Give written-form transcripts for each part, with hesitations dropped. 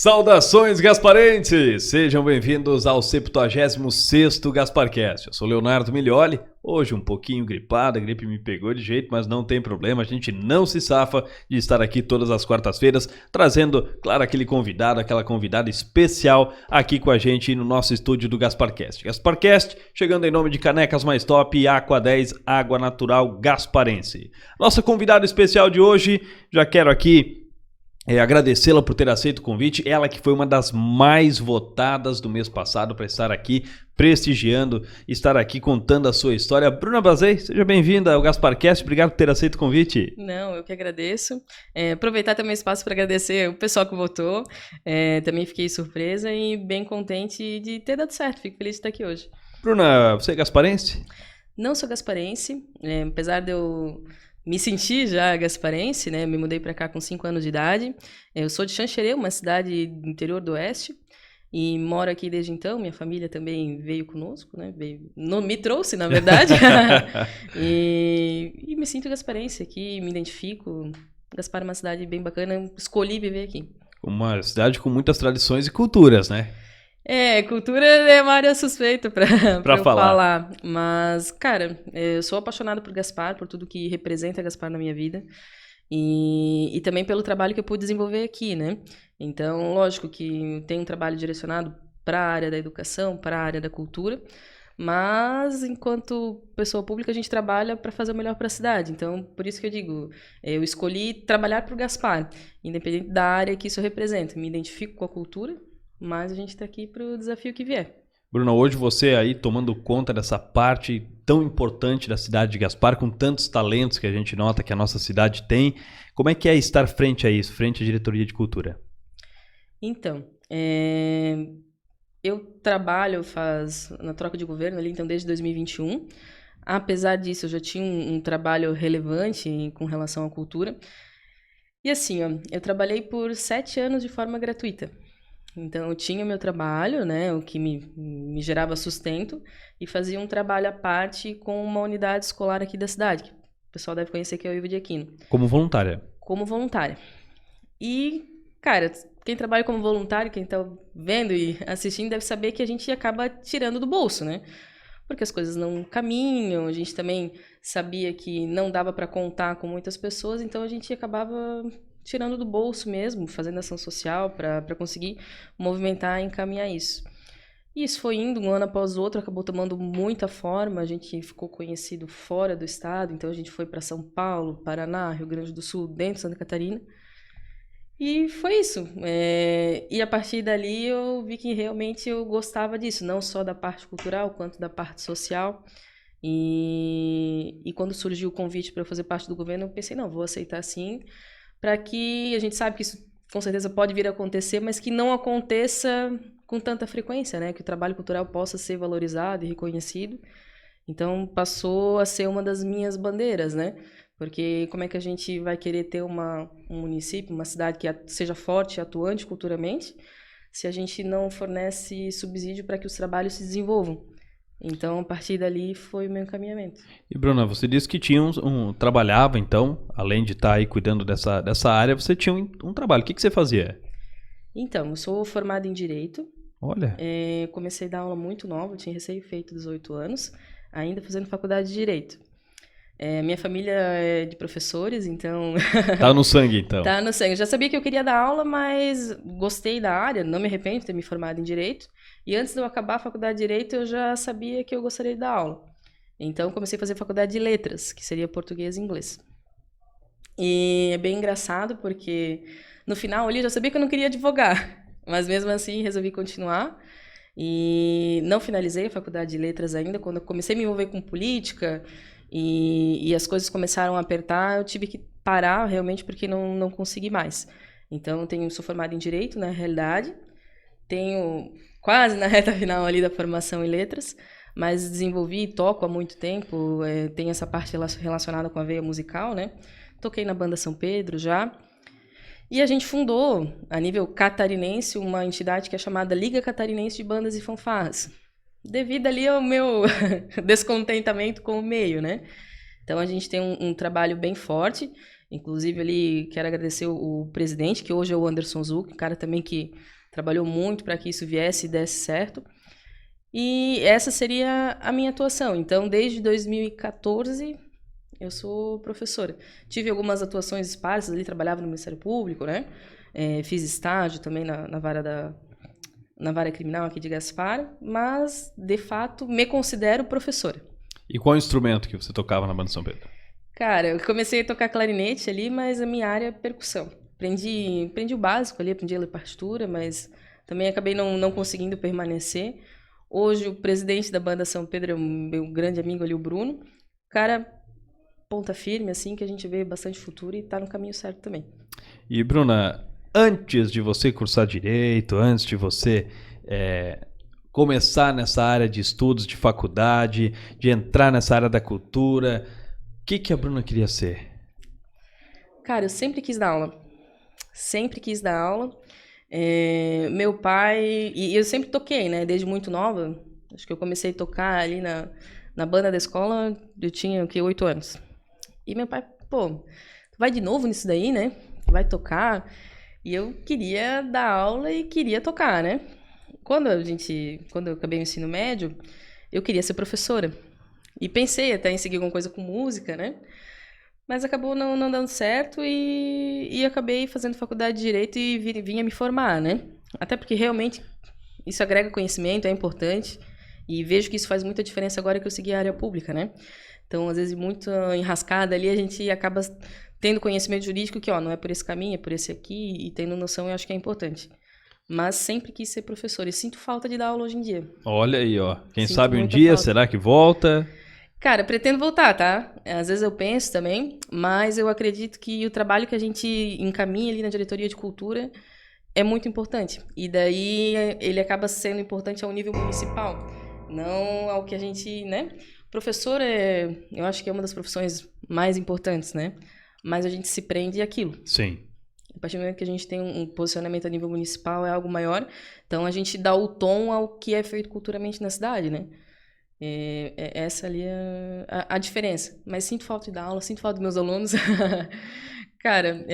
Saudações gasparenses! Sejam bem-vindos ao 76º Gasparcast. Eu sou Leonardo Miglioli, hoje um pouquinho gripado, a gripe me pegou de jeito, mas não tem problema, a gente não se safa de estar aqui todas as quartas-feiras, trazendo, claro, aquele convidado, aquela convidada especial aqui com a gente no nosso estúdio do Gasparcast. Gasparcast, chegando em nome de Canecas Mais Top e Aqua 10, água natural gasparense. Nossa convidada especial de hoje, já quero aqui agradecê-la por ter aceito o convite, ela que foi uma das mais votadas do mês passado para estar aqui prestigiando, estar aqui contando a sua história. Bruna Bazei, seja bem-vinda ao Gasparcast, obrigado por ter aceito o convite. Não, eu que agradeço. Aproveitar também o espaço para agradecer o pessoal que votou, também fiquei surpresa e bem contente de ter dado certo, fico feliz de estar aqui hoje. Bruna, você é gasparense? Não sou gasparense, apesar de eu me senti já gasparense, né? Me mudei para cá com 5 anos de idade. Eu sou de Xanxerê, uma cidade do interior do oeste, e moro aqui desde então. Minha família também veio conosco, né? Me trouxe, na verdade. e me sinto gasparense aqui, me identifico. Gaspar é uma cidade bem bacana, escolhi viver aqui. Uma cidade com muitas tradições e culturas, né? Cultura é uma área suspeita pra eu falar. Mas, cara, eu sou apaixonada por Gaspar, por tudo que representa Gaspar na minha vida. E também pelo trabalho que eu pude desenvolver aqui, né? Então, lógico que tem um trabalho direcionado para a área da educação, para a área da cultura. Mas, enquanto pessoa pública, a gente trabalha para fazer o melhor para a cidade. Então, por isso que eu digo, eu escolhi trabalhar para o Gaspar, independente da área que isso representa. Me identifico com a cultura, mas a gente está aqui para o desafio que vier. Bruna, hoje você aí tomando conta dessa parte tão importante da cidade de Gaspar, com tantos talentos que a gente nota que a nossa cidade tem, como é que é estar frente a isso, frente à diretoria de cultura? Então, eu trabalho na troca de governo ali, então desde 2021. Apesar disso, eu já tinha um trabalho relevante com relação à cultura. E assim, eu trabalhei por 7 anos de forma gratuita. Então, eu tinha o meu trabalho, né, o que me gerava sustento, e fazia um trabalho à parte com uma unidade escolar aqui da cidade, que o pessoal deve conhecer, que é o Ivo de Aquino. Como voluntária? Como voluntária. E, cara, quem trabalha como voluntário, quem tá vendo e assistindo, deve saber que a gente acaba tirando do bolso, né? Porque as coisas não caminham, a gente também sabia que não dava para contar com muitas pessoas, então a gente acabava tirando do bolso mesmo, fazendo ação social para conseguir movimentar e encaminhar isso. E isso foi indo um ano após o outro, acabou tomando muita forma, a gente ficou conhecido fora do estado, então a gente foi para São Paulo, Paraná, Rio Grande do Sul, dentro de Santa Catarina. E foi isso. E a partir dali eu vi que realmente eu gostava disso, não só da parte cultural, quanto da parte social. E quando surgiu o convite para eu fazer parte do governo, eu pensei, não, vou aceitar sim, para que a gente sabe que isso com certeza pode vir a acontecer, mas que não aconteça com tanta frequência, né? Que o trabalho cultural possa ser valorizado e reconhecido. Então, passou a ser uma das minhas bandeiras, né? Porque como é que a gente vai querer ter um município, uma cidade que seja forte e atuante culturalmente, se a gente não fornece subsídio para que os trabalhos se desenvolvam? Então, a partir dali foi o meu encaminhamento. E, Bruna, você disse que trabalhava, então, além de estar aí cuidando dessa área, você tinha um trabalho. O que você fazia? Então, eu sou formada em Direito. Olha. Comecei a dar aula muito nova, tinha recém-feito 18 anos, ainda fazendo faculdade de Direito. Minha família é de professores, então... Tá no sangue, então. Tá no sangue. Eu já sabia que eu queria dar aula, mas gostei da área, não me arrependo de ter me formado em Direito. E antes de eu acabar a faculdade de Direito, eu já sabia que eu gostaria de dar aula. Então, comecei a fazer faculdade de Letras, que seria português e inglês. E é bem engraçado, porque no final ali eu já sabia que eu não queria advogar. Mas mesmo assim, resolvi continuar. E não finalizei a faculdade de Letras ainda. Quando eu comecei a me envolver com política e as coisas começaram a apertar, eu tive que parar realmente porque não consegui mais. Então, sou formada em Direito, na realidade. Tenho quase na reta final ali da formação em Letras, mas desenvolvi e toco há muito tempo. Tenho essa parte relacionada com a veia musical, né? Toquei na banda São Pedro já. E a gente fundou, a nível catarinense, uma entidade que é chamada Liga Catarinense de Bandas e Fanfarras, devido ali ao meu descontentamento com o meio, né? Então, a gente tem um trabalho bem forte. Inclusive, ali, quero agradecer o presidente, que hoje é o Anderson Zuc, um cara também que trabalhou muito para que isso viesse e desse certo. E essa seria a minha atuação. Então, desde 2014, eu sou professora. Tive algumas atuações esparsas ali, trabalhava no Ministério Público, né? Fiz estágio também na vara criminal aqui de Gaspar, mas, de fato, me considero professora. E qual instrumento que você tocava na banda São Pedro? Cara, eu comecei a tocar clarinete ali, mas a minha área é percussão. Aprendi o básico ali, aprendi a ler partitura, mas também acabei não conseguindo permanecer. Hoje, o presidente da banda São Pedro é o meu grande amigo ali, o Bruno. Cara, ponta firme, assim, que a gente vê bastante futuro e tá no caminho certo também. E, Bruna, antes de você cursar Direito, antes de você começar nessa área de estudos, de faculdade, de entrar nessa área da cultura, o que a Bruna queria ser? Cara, eu sempre quis dar aula. Sempre quis dar aula. Meu pai... E eu sempre toquei, né? Desde muito nova. Acho que eu comecei a tocar ali na banda da escola, eu tinha, 8 anos. E meu pai, pô, tu vai de novo nisso daí, né? Tu vai tocar. E eu queria dar aula e queria tocar, né? Quando eu acabei o ensino médio, eu queria ser professora. E pensei até em seguir alguma coisa com música, né? Mas acabou não dando certo e acabei fazendo faculdade de Direito e vim a me formar, né? Até porque realmente isso agrega conhecimento, é importante. E vejo que isso faz muita diferença agora que eu segui a área pública, né? Então, às vezes, muito enrascada ali, a gente acaba tendo conhecimento jurídico que, ó, não é por esse caminho, é por esse aqui, e tendo noção, eu acho que é importante. Mas sempre quis ser professora e sinto falta de dar aula hoje em dia. Olha aí, ó. Quem Sinto sabe um muita dia, falta. será que volta? Cara, pretendo voltar, tá? Às vezes eu penso também, mas eu acredito que o trabalho que a gente encaminha ali na diretoria de cultura é muito importante. E daí ele acaba sendo importante ao nível municipal, não ao que a gente, né? Professor eu acho que é uma das profissões mais importantes, né? Mas a gente se prende àquilo. Sim. A partir do momento que a gente tem um posicionamento a nível municipal é algo maior, então a gente dá o tom ao que é feito culturalmente na cidade, né? Essa ali é a diferença. Mas sinto falta de dar aula, sinto falta dos meus alunos. Cara,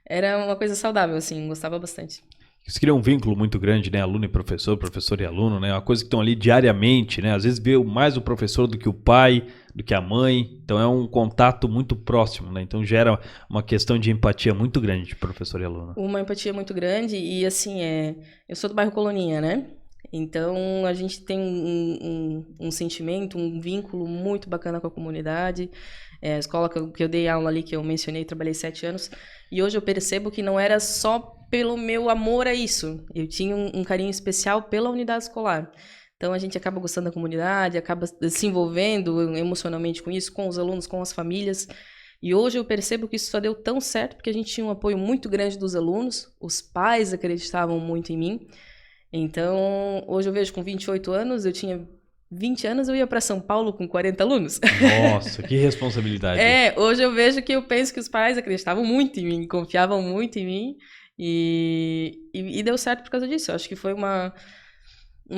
era uma coisa saudável, assim, gostava bastante. Isso cria um vínculo muito grande, né? Aluno e professor, professor e aluno, né? Uma coisa que estão ali diariamente, né? Às vezes vê mais o professor do que o pai, do que a mãe. Então é um contato muito próximo, né? Então gera uma questão de empatia muito grande de professor e aluno. Uma empatia muito grande e, assim, eu sou do bairro Coloninha, né? Então, a gente tem um sentimento, um vínculo muito bacana com a comunidade. A escola que eu dei aula ali, que eu mencionei, trabalhei 7 anos. E hoje eu percebo que não era só pelo meu amor a isso. Eu tinha um carinho especial pela unidade escolar. Então, a gente acaba gostando da comunidade, acaba se envolvendo emocionalmente com isso, com os alunos, com as famílias. E hoje eu percebo que isso só deu tão certo porque a gente tinha um apoio muito grande dos alunos, os pais acreditavam muito em mim. Então, hoje eu vejo com 28 anos, eu tinha 20 anos, eu ia para São Paulo com 40 alunos. Nossa, que responsabilidade. Hoje eu vejo que eu penso que os pais acreditavam muito em mim, confiavam muito em mim e deu certo por causa disso. Eu acho que foi uma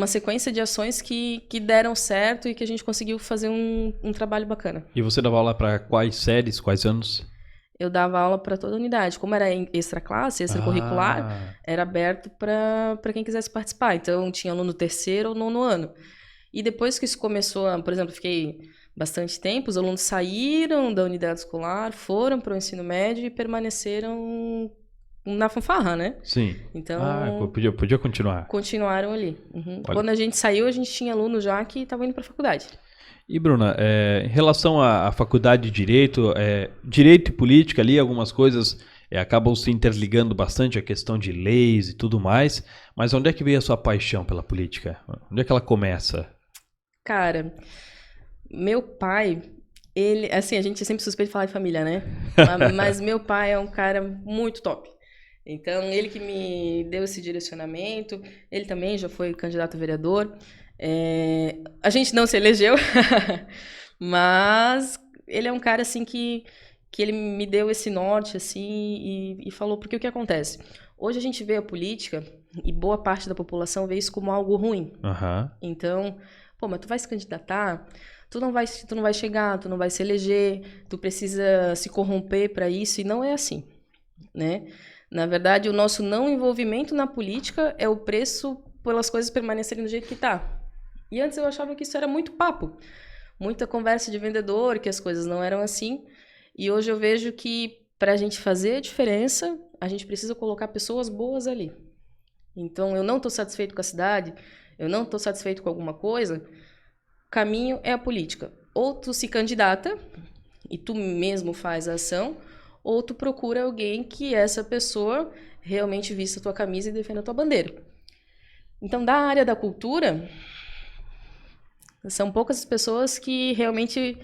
sequência de ações que deram certo e que a gente conseguiu fazer um trabalho bacana. E você dava aula para quais séries, quais anos? Eu dava aula para toda a unidade. Como era extra classe, extracurricular, era aberto para quem quisesse participar. Então, tinha aluno terceiro ou nono ano. E depois que isso começou, por exemplo, fiquei bastante tempo, os alunos saíram da unidade escolar, foram para o ensino médio e permaneceram na fanfarra, né? Sim. Então, podia continuar. Continuaram ali. Uhum. Quando a gente saiu, a gente tinha alunos já que estavam indo para a faculdade. E, Bruna, em relação à faculdade de Direito, Direito e Política ali, algumas coisas acabam se interligando bastante, a questão de leis e tudo mais, mas onde é que veio a sua paixão pela política? Onde é que ela começa? Cara, meu pai, ele, assim, a gente é sempre suspeito de falar de família, né? Mas meu pai é um cara muito top. Então, ele que me deu esse direcionamento, ele também já foi candidato a vereador. A gente não se elegeu, mas ele é um cara assim que ele me deu esse norte assim e falou, porque o que acontece? Hoje a gente vê a política e boa parte da população vê isso como algo ruim. Uhum. Então, mas tu vai se candidatar, tu não vai chegar, tu não vai se eleger, tu precisa se corromper para isso, e não é assim, né? Na verdade, o nosso não envolvimento na política é o preço pelas coisas permanecerem do jeito que tá. E antes eu achava que isso era muito papo, muita conversa de vendedor, que as coisas não eram assim. E hoje eu vejo que para a gente fazer a diferença, a gente precisa colocar pessoas boas ali. Então, eu não estou satisfeito com a cidade, eu não estou satisfeito com alguma coisa, o caminho é a política. Ou tu se candidata e tu mesmo faz a ação, ou tu procura alguém que essa pessoa realmente vista a tua camisa e defenda a tua bandeira. Então, da área da cultura, são poucas as pessoas que realmente...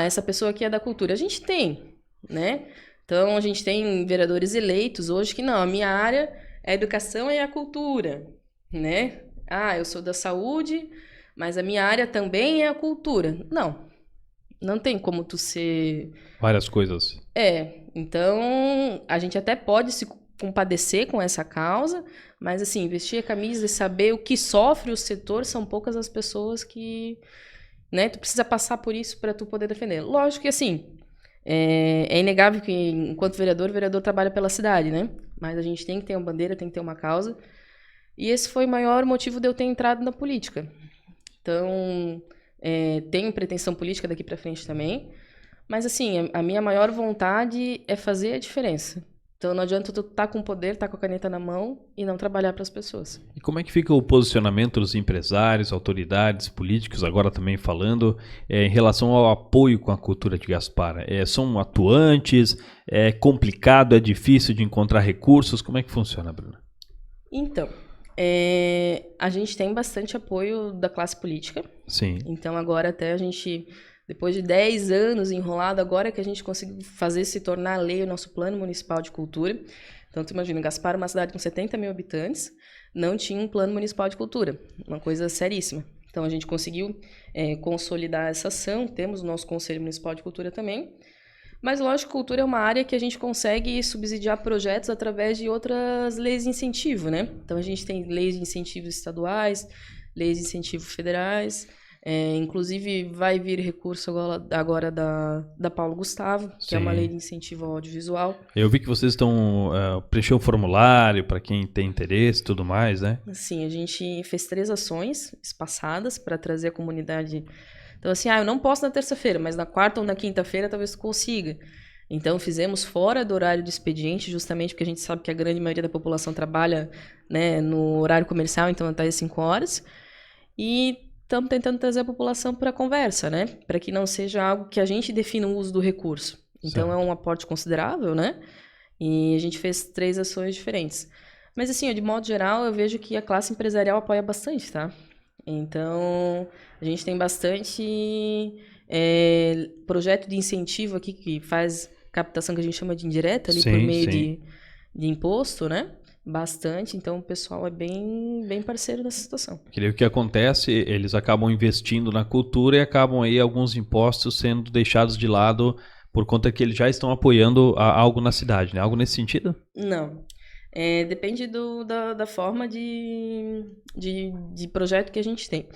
essa pessoa aqui é da cultura. A gente tem, né? Então, a gente tem vereadores eleitos hoje que não, a minha área é a educação e a cultura, né? Eu sou da saúde, mas a minha área também é a cultura. Não tem como tu ser... Várias coisas. Então, a gente até pode se compadecer com essa causa, mas, assim, vestir a camisa e saber o que sofre o setor são poucas as pessoas que, né, tu precisa passar por isso para tu poder defender. Lógico que, assim, é inegável que, enquanto vereador, o vereador trabalha pela cidade, né? Mas a gente tem que ter uma bandeira, tem que ter uma causa. E esse foi o maior motivo de eu ter entrado na política. Então, tenho pretensão política daqui para frente também. Mas, assim, a minha maior vontade é fazer a diferença. Então, não adianta tu estar com o poder, estar com a caneta na mão e não trabalhar para as pessoas. E como é que fica o posicionamento dos empresários, autoridades, políticos, agora também falando, em relação ao apoio com a cultura de Gaspar? São atuantes? É complicado? É difícil de encontrar recursos? Como é que funciona, Bruna? Então, a gente tem bastante apoio da classe política. Sim. Então, agora até a gente... Depois de 10 anos enrolado, agora que a gente conseguiu fazer se tornar lei o nosso Plano Municipal de Cultura. Então, tu imagina, Gaspar é uma cidade com 70 mil habitantes, não tinha um Plano Municipal de Cultura. Uma coisa seríssima. Então, a gente conseguiu consolidar essa ação, temos o nosso Conselho Municipal de Cultura também. Mas, lógico, cultura é uma área que a gente consegue subsidiar projetos através de outras leis de incentivo, né? Então, a gente tem leis de incentivo estaduais, leis de incentivo federais... inclusive, vai vir recurso agora da Paulo Gustavo, que Sim. é uma lei de incentivo ao audiovisual. Eu vi que vocês estão preenchendo um formulário para quem tem interesse e tudo mais, né? Sim, a gente fez 3 ações espaçadas para trazer a comunidade. Então, assim, eu não posso na terça-feira, mas na quarta ou na quinta-feira talvez tu consiga. Então, fizemos fora do horário de expediente, justamente porque a gente sabe que a grande maioria da população trabalha, né, no horário comercial, então até às 5 horas. E estamos tentando trazer a população para a conversa, né? Para que não seja algo que a gente defina o uso do recurso. Então, é um aporte considerável, né? E a gente fez 3 ações diferentes. Mas, assim, de modo geral, eu vejo que a classe empresarial apoia bastante, tá? Então, a gente tem bastante projeto de incentivo aqui que faz captação que a gente chama de indireta, ali por meio de imposto, né? Bastante, então o pessoal é bem parceiro nessa situação. O que acontece, eles acabam investindo na cultura e acabam aí alguns impostos sendo deixados de lado por conta que eles já estão apoiando algo na cidade, né? Algo nesse sentido? Não. Depende da forma de projeto que a gente tem.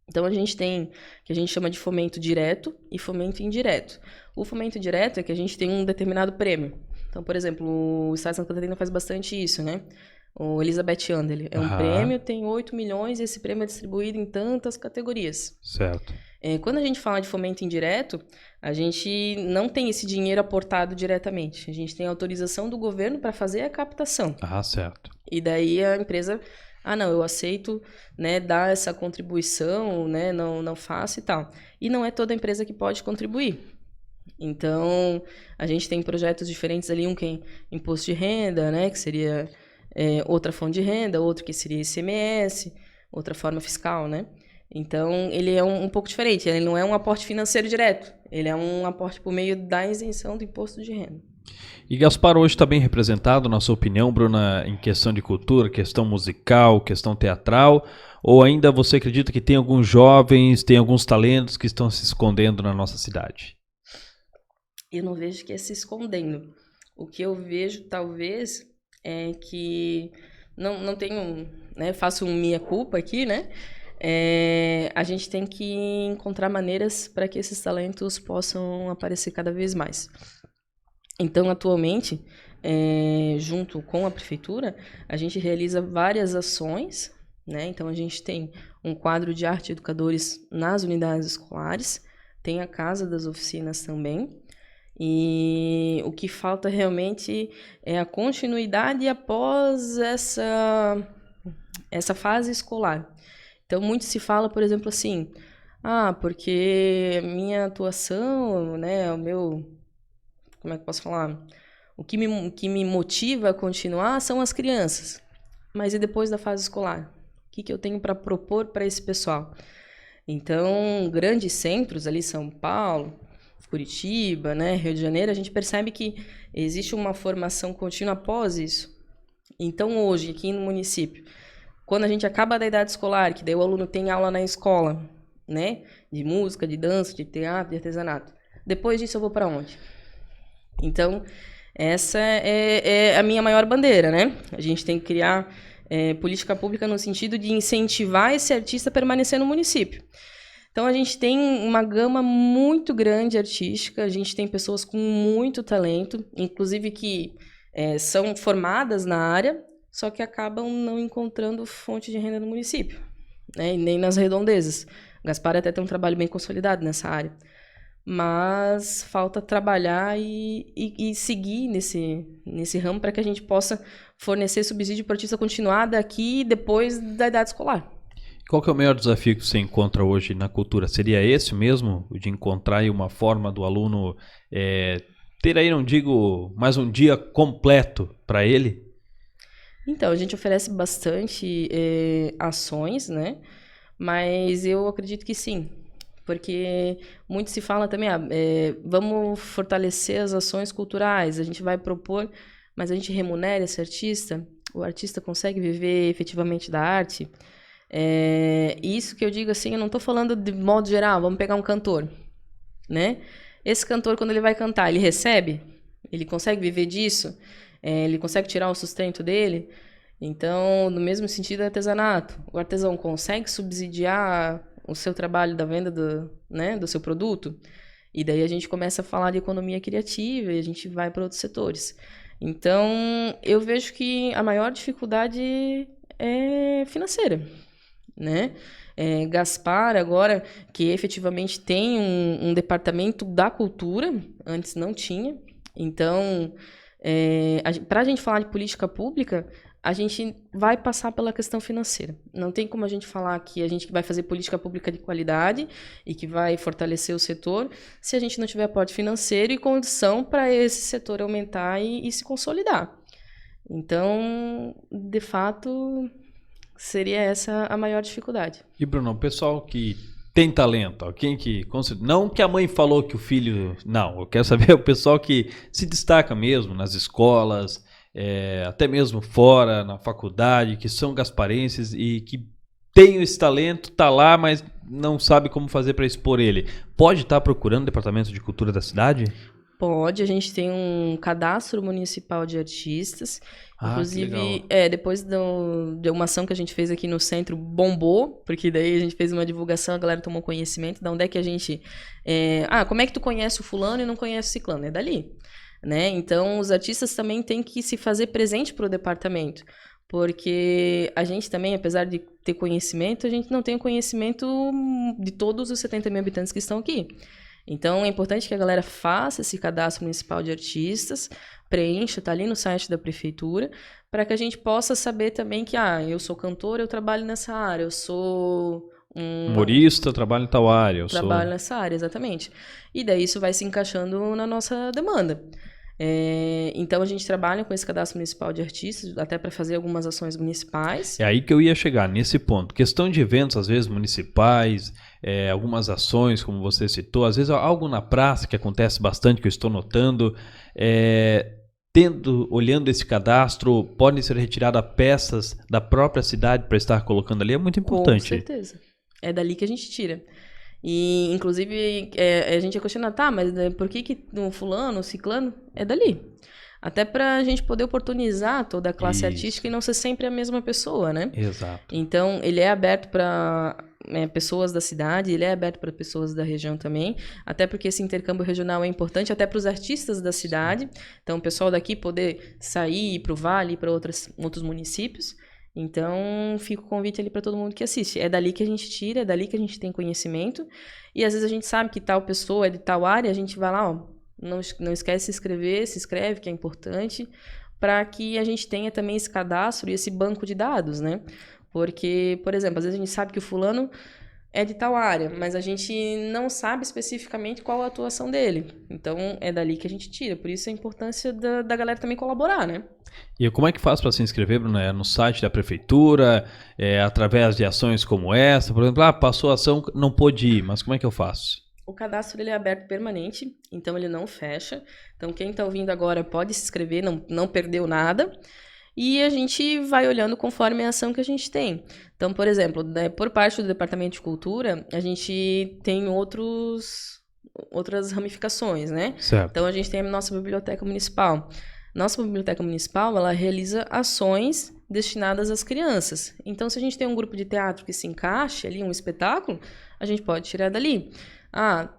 Então, a gente tem que a gente chama de fomento direto e fomento indireto. O fomento direto é que a gente tem um determinado prêmio. Então, por exemplo, o Estado de Santa Catarina faz bastante isso, né? O Elizabeth Under é um prêmio, tem 8 milhões e esse prêmio é distribuído em tantas categorias. Certo. Quando a gente fala de fomento indireto, a gente não tem esse dinheiro aportado diretamente. A gente tem autorização do governo para fazer a captação. Certo. E daí a empresa, não, eu aceito, né, dar essa contribuição, né, não faço e tal. E não é toda empresa que pode contribuir. Então, a gente tem projetos diferentes ali, um que é imposto de renda, né, que seria outra fonte de renda, outro que seria ICMS, outra forma fiscal, né? Então, ele é um pouco diferente, ele não é um aporte financeiro direto, ele é um aporte por meio da isenção do imposto de renda. E Gaspar hoje está bem representado, na sua opinião, Bruna, em questão de cultura, questão musical, questão teatral, ou ainda você acredita que tem alguns jovens, tem alguns talentos que estão se escondendo na nossa cidade? Eu não vejo que é se escondendo. O que eu vejo, talvez, é que não tenho, né, faço um meia-culpa aqui, né? A gente tem que encontrar maneiras para que esses talentos possam aparecer cada vez mais. Então, atualmente, junto com a prefeitura, a gente realiza várias ações, né? Então, a gente tem um quadro de arte educadores nas unidades escolares, tem a Casa das Oficinas também, e o que falta realmente é a continuidade após essa fase escolar. Então, muito se fala, por exemplo, assim, porque minha atuação, né, como é que eu posso falar? O que me motiva a continuar são as crianças. Mas e depois da fase escolar? O que eu tenho para propor para esse pessoal? Então, grandes centros ali, São Paulo, Curitiba, né, Rio de Janeiro, a gente percebe que existe uma formação contínua após isso. Então, hoje, aqui no município, quando a gente acaba da idade escolar, que daí o aluno tem aula na escola, né, de música, de dança, de teatro, de artesanato, depois disso eu vou para onde? Então, essa é a minha maior bandeira, né? A gente tem que criar política pública no sentido de incentivar esse artista a permanecer no município. Então, a gente tem uma gama muito grande artística, a gente tem pessoas com muito talento, inclusive que são formadas na área, só que acabam não encontrando fonte de renda no município, né? E nem nas redondezas. Gaspar até tem um trabalho bem consolidado nessa área. Mas falta trabalhar e seguir nesse ramo para que a gente possa fornecer subsídio para o artista continuar daqui depois da idade escolar. Qual que é o maior desafio que você encontra hoje na cultura? Seria esse mesmo, o de encontrar aí uma forma do aluno ter aí, não digo, mais um dia completo para ele? Então, a gente oferece bastante ações, né? Mas eu acredito que sim. Porque muito se fala também, vamos fortalecer as ações culturais, a gente vai propor, mas a gente remunera esse artista? O artista consegue viver efetivamente da arte? Isso que eu digo assim, eu não estou falando de modo geral, vamos pegar um cantor, né? Esse cantor, quando ele vai cantar, ele recebe? Ele consegue viver disso? Ele consegue tirar o sustento dele? Então, no mesmo sentido, é artesanato. O artesão consegue subsidiar o seu trabalho da venda do seu produto, e daí a gente começa a falar de economia criativa e a gente vai para outros setores. Então, eu vejo que a maior dificuldade é financeira, né? Gaspar, agora, que efetivamente tem um departamento da cultura, antes não tinha. Então, para a gente falar de política pública, a gente vai passar pela questão financeira. Não tem como a gente falar que a gente vai fazer política pública de qualidade e que vai fortalecer o setor se a gente não tiver aporte financeiro e condição para esse setor aumentar e se consolidar. Então, de fato, seria essa a maior dificuldade. E, Bruno, o pessoal que tem talento, não que a mãe falou que o filho... Não, eu quero saber o pessoal que se destaca mesmo nas escolas... até mesmo fora, na faculdade, que são gasparenses e que tem esse talento, tá lá, mas não sabe como fazer para expor ele. Pode estar procurando o Departamento de Cultura da cidade? Pode, a gente tem um cadastro municipal de artistas. Inclusive, depois de uma ação que a gente fez aqui no centro, bombou, porque daí a gente fez uma divulgação, a galera tomou conhecimento de onde é que a gente... como é que tu conhece o fulano e não conhece o ciclano? É dali. Né? Então, os artistas também têm que se fazer presente para o departamento, porque a gente também, apesar de ter conhecimento, a gente não tem o conhecimento de todos os 70 mil habitantes que estão aqui. Então, é importante que a galera faça esse cadastro municipal de artistas, preencha, está ali no site da prefeitura, para que a gente possa saber também que, eu sou cantor, eu trabalho nessa área, eu sou... humorista, trabalho em tal área. Trabalho nessa área, exatamente. E daí isso vai se encaixando na nossa demanda. Então a gente trabalha com esse cadastro municipal de artistas, até para fazer algumas ações municipais. É aí que eu ia chegar, nesse ponto. Questão de eventos, às vezes, municipais, algumas ações, como você citou, às vezes algo na praça que acontece bastante, que eu estou notando. Olhando esse cadastro, podem ser retiradas peças da própria cidade para estar colocando ali, é muito importante. Com certeza. É dali que a gente tira. E, inclusive, a gente ia questionar, mas por que o fulano, o ciclano, é dali? Até para a gente poder oportunizar toda a classe artística e não ser sempre a mesma pessoa, né? Exato. Então, ele é aberto para pessoas da cidade, ele é aberto para pessoas da região também, até porque esse intercâmbio regional é importante até para os artistas da cidade, então o pessoal daqui poder sair para o Vale, para outros municípios. Então, fica o convite ali para todo mundo que assiste. É dali que a gente tira, é dali que a gente tem conhecimento, e às vezes a gente sabe que tal pessoa é de tal área, a gente vai lá, ó, não esquece de se inscrever, se inscreve, que é importante, para que a gente tenha também esse cadastro e esse banco de dados, né? Porque, por exemplo, às vezes a gente sabe que o fulano é de tal área, mas a gente não sabe especificamente qual a atuação dele. Então, é dali que a gente tira. Por isso a importância da galera também colaborar, né? E como é que faz para se inscrever, Bruno? É no site da prefeitura, através de ações como essa? Por exemplo, passou a ação, não pôde ir, mas como é que eu faço? O cadastro ele é aberto permanente, então ele não fecha. Então, quem está ouvindo agora pode se inscrever, não perdeu nada. E a gente vai olhando conforme a ação que a gente tem. Então, por exemplo, por parte do Departamento de Cultura, a gente tem outras ramificações, né? Certo. Então, a gente tem a nossa Biblioteca Municipal. Nossa Biblioteca Municipal, ela realiza ações destinadas às crianças. Então, se a gente tem um grupo de teatro que se encaixe ali, um espetáculo, a gente pode tirar dali.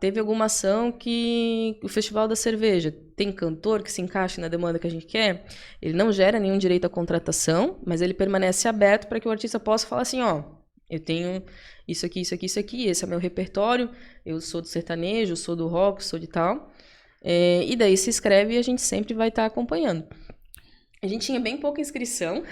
Teve alguma ação que o Festival da Cerveja tem cantor que se encaixe na demanda que a gente quer, ele não gera nenhum direito à contratação, mas ele permanece aberto para que o artista possa falar assim, ó, eu tenho isso aqui, isso aqui, isso aqui, esse é meu repertório, eu sou do sertanejo, sou do rock, sou de tal, e daí se inscreve e a gente sempre vai estar acompanhando. A gente tinha bem pouca inscrição,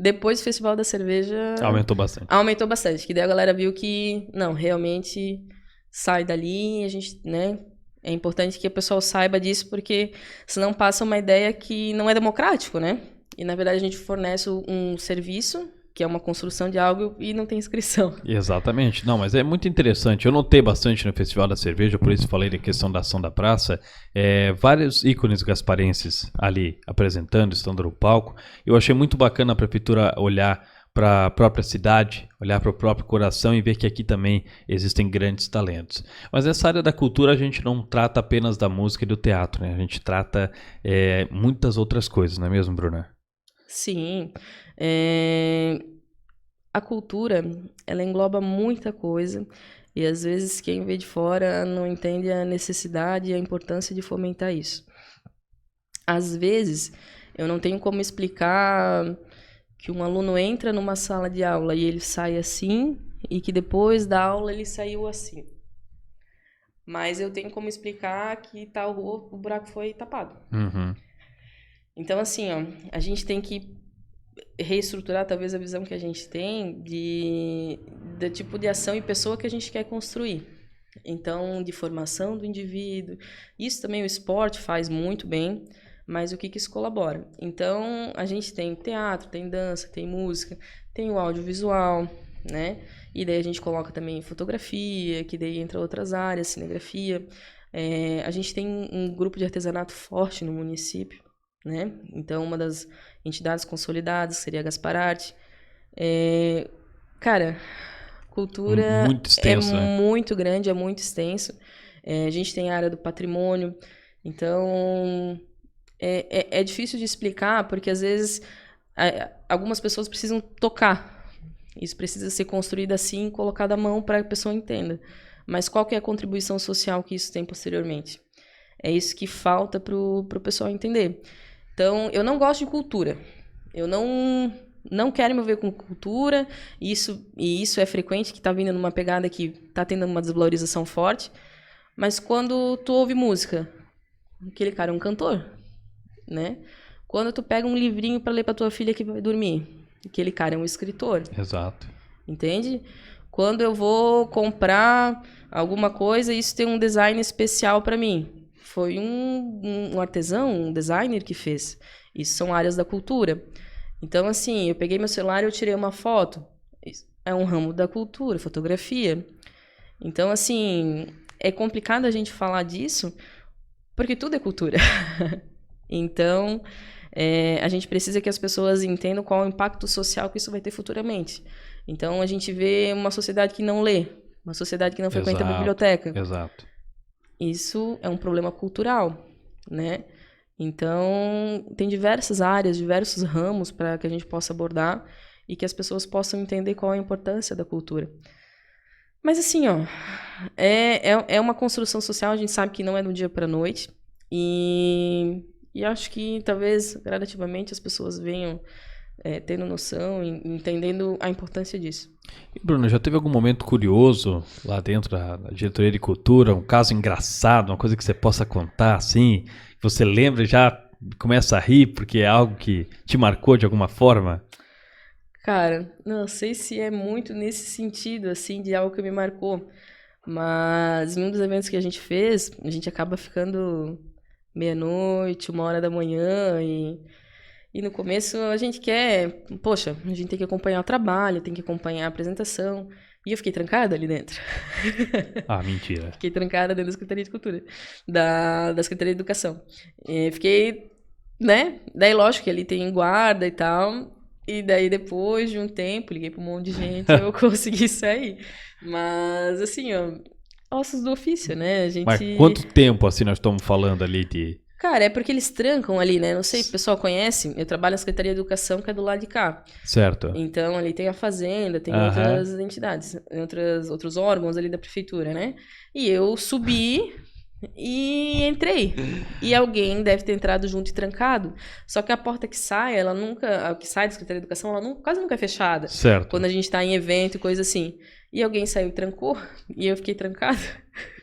depois do Festival da Cerveja... Aumentou bastante. Aumentou bastante, que daí a galera viu que, não, realmente... sai dali, a gente, né? É importante que o pessoal saiba disso, porque senão passa uma ideia que não é democrático, né? E, na verdade, a gente fornece um serviço, que é uma construção de algo, e não tem inscrição. Exatamente. Não, mas é muito interessante. Eu notei bastante no Festival da Cerveja, por isso falei da questão da ação da praça, vários ícones gasparenses ali apresentando, estando no palco. Eu achei muito bacana a prefeitura olhar para a própria cidade, olhar para o próprio coração e ver que aqui também existem grandes talentos. Mas nessa área da cultura a gente não trata apenas da música e do teatro, né? A gente trata muitas outras coisas, não é mesmo, Bruna? Sim. A cultura, ela engloba muita coisa e às vezes quem vê de fora não entende a necessidade e a importância de fomentar isso. Às vezes, eu não tenho como explicar... que um aluno entra numa sala de aula e ele sai assim, e que depois da aula ele saiu assim. Mas eu tenho como explicar que tal rua o buraco foi tapado. Uhum. Então, assim, ó, a gente tem que reestruturar talvez a visão que a gente tem do tipo de ação e pessoa que a gente quer construir. Então, de formação do indivíduo. Isso também o esporte faz muito bem. Mas o que isso colabora? Então, a gente tem teatro, tem dança, tem música, tem o audiovisual, né? E daí a gente coloca também fotografia, que daí entra outras áreas, cinegrafia. A gente tem um grupo de artesanato forte no município, né? Então, uma das entidades consolidadas seria a Gaspararte. Cara, cultura muito extenso, né? muito grande, é muito extenso. A gente tem a área do patrimônio, então... É difícil de explicar, porque às vezes algumas pessoas precisam tocar. Isso precisa ser construído assim, colocado à mão para que a pessoa entenda. Mas qual que é a contribuição social que isso tem posteriormente? É isso que falta para o pessoal entender. Então, eu não gosto de cultura. Eu não quero me envolver com cultura. E isso é frequente, que está vindo numa pegada que está tendo uma desvalorização forte. Mas quando tu ouve música, aquele cara é um cantor. Né? Quando tu pega um livrinho para ler para tua filha que vai dormir, aquele cara é um escritor. Exato. Entende? Quando eu vou comprar alguma coisa, isso tem um design especial para mim. Foi um artesão, um designer que fez. Isso são áreas da cultura. Então, assim, eu peguei meu celular e eu tirei uma foto. É um ramo da cultura, fotografia. Então, assim, é complicado a gente falar disso, porque tudo é cultura. Então, a gente precisa que as pessoas entendam qual é o impacto social que isso vai ter futuramente. Então, a gente vê uma sociedade que não lê, uma sociedade que não frequenta a biblioteca. Exato. Isso é um problema cultural, né? Então, tem diversas áreas, diversos ramos para que a gente possa abordar e que as pessoas possam entender qual é a importância da cultura. Mas assim, ó, é uma construção social, a gente sabe que não é do dia para noite. E acho que talvez gradativamente as pessoas venham tendo noção e entendendo a importância disso. E, Bruno, já teve algum momento curioso lá dentro da diretoria de cultura, um caso engraçado, uma coisa que você possa contar, assim, que você lembra e já começa a rir porque é algo que te marcou de alguma forma? Cara, não sei se é muito nesse sentido, assim, de algo que me marcou. Mas em um dos eventos que a gente fez, a gente acaba ficando meia-noite, 1h da manhã e no começo a gente quer, poxa, a gente tem que acompanhar o trabalho, tem que acompanhar a apresentação. E eu fiquei trancada ali dentro. Ah, mentira. Fiquei trancada dentro da Secretaria de Cultura, da Secretaria de Educação. E fiquei, né? Daí, lógico que ali tem guarda e tal. E daí, depois de um tempo, liguei para um monte de gente e eu consegui sair. Mas, assim, ó, ossos do ofício, né? A Mas gente... quanto tempo, assim, nós estamos falando ali de... Cara, é porque eles trancam ali, né? Não sei se o pessoal conhece. Eu trabalho na Secretaria de Educação, que é do lado de cá. Certo. Então, ali tem a Fazenda, tem Aham. outras entidades, outros órgãos ali da prefeitura, né? E eu subi e entrei. E alguém deve ter entrado junto e trancado. Só que a porta que sai, ela nunca... A que sai da Secretaria de Educação, ela quase nunca é fechada. Certo. Quando a gente tá em evento e coisa assim. E alguém saiu e trancou, e eu fiquei trancada.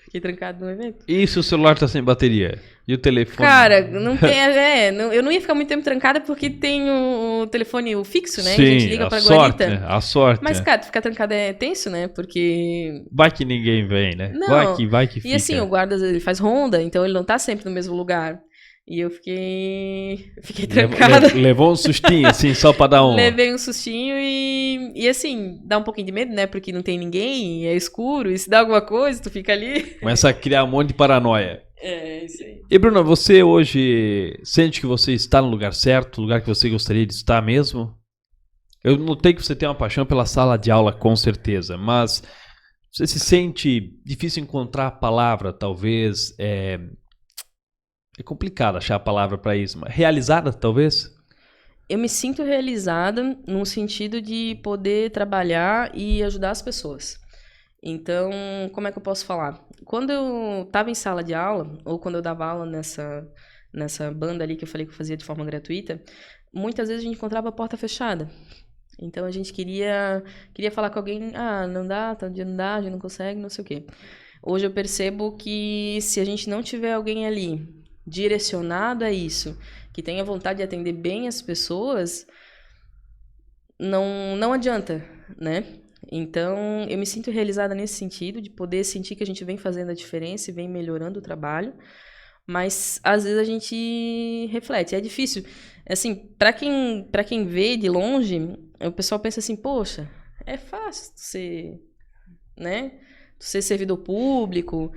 Fiquei trancado no evento. E se o celular tá sem bateria? E o telefone? Cara, não tem, eu não ia ficar muito tempo trancada porque tem o telefone o fixo, né? Sim, Que a gente liga pra sorte, guarita. né? A sorte. Mas, né? cara, ficar trancada é tenso, né? Porque... Vai que ninguém vem, né? Não. Vai que fica. E assim, o guarda, ele faz ronda, então ele não tá sempre no mesmo lugar. E eu fiquei trancada. Levou um sustinho, assim, só pra dar um... Levei um sustinho e assim, dá um pouquinho de medo, né? Porque não tem ninguém, é escuro, e se dá alguma coisa, tu fica ali. Começa a criar um monte de paranoia. É, isso aí. E, Bruna, você hoje sente que você está no lugar certo, no lugar que você gostaria de estar mesmo? Eu notei que você tem uma paixão pela sala de aula, com certeza, mas você se sente difícil encontrar a palavra, talvez... É complicado achar a palavra para isso, mas realizada, talvez? Eu me sinto realizada no sentido de poder trabalhar e ajudar as pessoas. Então, como é que eu posso falar? Quando eu estava em sala de aula, ou quando eu dava aula nessa banda ali que eu falei que eu fazia de forma gratuita, muitas vezes a gente encontrava a porta fechada. Então, a gente queria falar com alguém, não dá, tá dia não dá, a gente não consegue, não sei o quê. Hoje eu percebo que se a gente não tiver alguém ali direcionado a isso, que tenha vontade de atender bem as pessoas, não adianta, né? Então, eu me sinto realizada nesse sentido, de poder sentir que a gente vem fazendo a diferença e vem melhorando o trabalho, mas às vezes a gente reflete, é difícil. Assim, para quem vê de longe, o pessoal pensa assim, poxa, é fácil tu ser, né? Tu ser servidor público.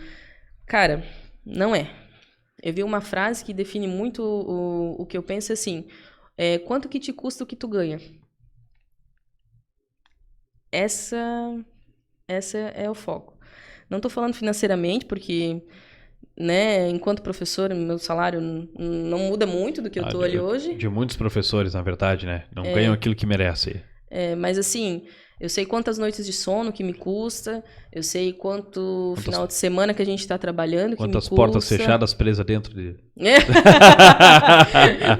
Cara, não é. Eu vi uma frase que define muito o que eu penso assim, quanto que te custa o que tu ganha? Essa é o foco. Não estou falando financeiramente, porque, né, enquanto professor, meu salário não muda muito do que eu estou ali hoje. De muitos professores, na verdade, né? Não ganham aquilo que merecem. Mas assim, eu sei quantas noites de sono que me custa, eu sei quanto final de semana que a gente está trabalhando que me custa. Quantas portas fechadas presas dentro de...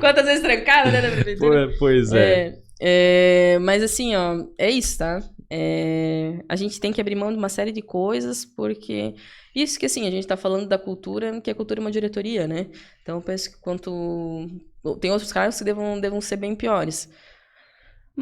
Quantas vezes trancadas, né, na prefeitura? Pois é. Mas assim, ó, é isso, tá? A gente tem que abrir mão de uma série de coisas, porque... Isso que, assim, a gente tá falando da cultura, que a cultura é uma diretoria, né? Então, eu penso que tem outros cargos que devam ser bem piores.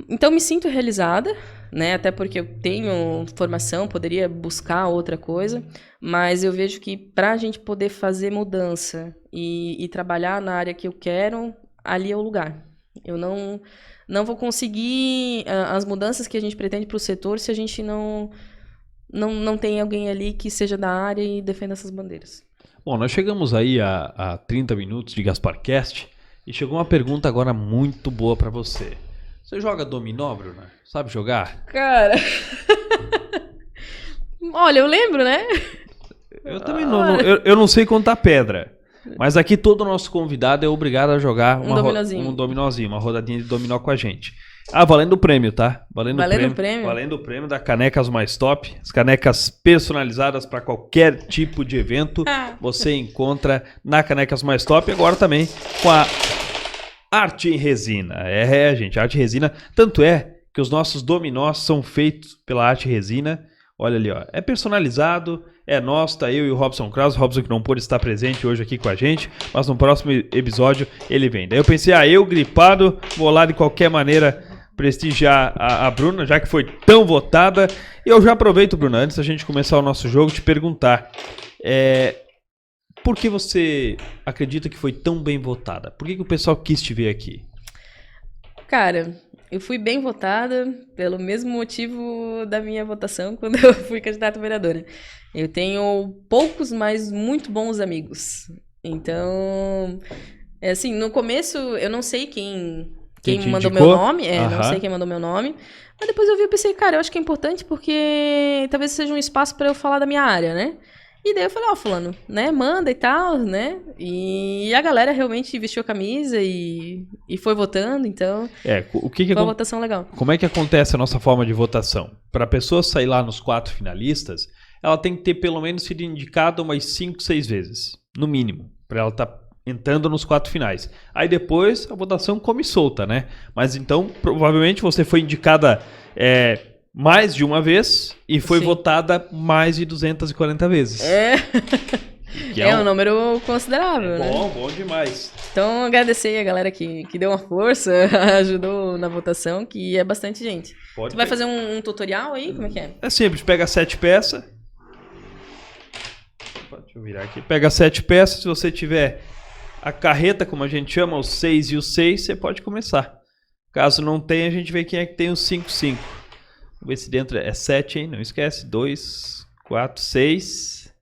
Então, me sinto realizada, né? Até porque eu tenho formação, poderia buscar outra coisa, mas eu vejo que para a gente poder fazer mudança e trabalhar na área que eu quero, ali é o lugar. Eu não vou conseguir as mudanças que a gente pretende para o setor se a gente não tem alguém ali que seja da área e defenda essas bandeiras. Bom, nós chegamos aí a 30 minutos de GasparCast e chegou uma pergunta agora muito boa para você. Você joga dominó, Bruna? Sabe jogar? Cara... Olha, eu lembro, né? Eu também não. Eu não sei contar pedra. Mas aqui todo nosso convidado é obrigado a jogar um dominozinho, uma rodadinha de dominó com a gente. Ah, valendo o prêmio, tá? Valendo o prêmio? Valendo o prêmio da Canecas Mais Top. As canecas personalizadas para qualquer tipo de evento. Você encontra na Canecas Mais Top. Agora também com a arte em resina. Gente, arte em resina. Tanto é que os nossos dominós são feitos pela arte em resina. Olha ali, ó. É personalizado, é nosso, tá eu e o Robson Kraus. O Robson que não pôde estar presente hoje aqui com a gente, mas no próximo episódio ele vem. Daí eu pensei, eu gripado, vou lá de qualquer maneira prestigiar a Bruna, já que foi tão votada. E eu já aproveito, Bruna, antes da gente começar o nosso jogo, te perguntar. Por que você acredita que foi tão bem votada? Por que o pessoal quis te ver aqui? Cara, eu fui bem votada pelo mesmo motivo da minha votação quando eu fui candidata a vereadora. Eu tenho poucos, mas muito bons amigos. Então, assim, no começo eu não sei quem mandou meu nome, não sei quem mandou meu nome, mas depois eu pensei, cara, eu acho que é importante porque talvez seja um espaço para eu falar da minha área, né? E daí eu falei, fulano, né, manda e tal, né? E a galera realmente vestiu a camisa e foi votando, então foi uma votação legal. Como é que acontece a nossa forma de votação? Para a pessoa sair lá nos 4 finalistas, ela tem que ter pelo menos sido indicada umas 5, 6 vezes, no mínimo, para ela estar entrando nos 4 finais. Aí depois a votação come solta, né? Mas então, provavelmente você foi indicada mais de uma vez e foi votada mais de 240 vezes. É um número considerável, né? Bom demais. Então, agradecer a galera que deu uma força, ajudou na votação, que é bastante gente. Tu vai fazer um tutorial aí? Como é que é? É simples, pega 7 peças. Deixa eu virar aqui. Pega 7 peças, se você tiver a carreta, como a gente chama, os 6 e os 6, você pode começar. Caso não tenha, a gente vê quem é que tem os 5, 5. Vamos ver se dentro é 7, hein? Não esquece. 2, 4, 6.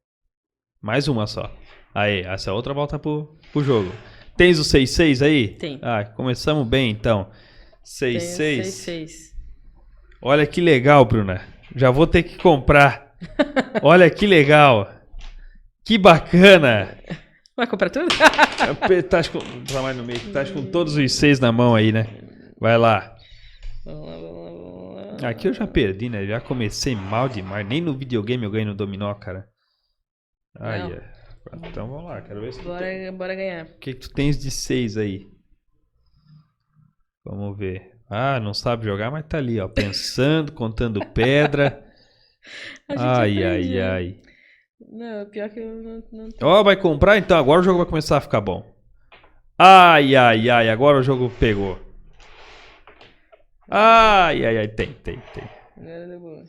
Mais uma só. Aí, essa outra volta pro jogo. Tens o 6, 6 aí? Tem. Começamos bem então. 6, 6. 6, 6. Olha que legal, Bruna. Já vou ter que comprar. Olha que legal. Que bacana. Vai comprar tudo? Tá mais no meio. Tá com todos os 6 na mão aí, né? Vai lá. Vamos lá. Aqui eu já perdi, né? Já comecei mal demais. Nem no videogame eu ganho no dominó, cara. Então vamos lá. Quero ver se bora ganhar. O que tu tens de 6 aí? Vamos ver. Não sabe jogar, mas tá ali, ó. Pensando, contando pedra. Ai. Não, pior que eu não... Vai comprar? Então agora o jogo vai começar a ficar bom. Ai. Agora o jogo pegou. Ai. Tem. Agora deu boa.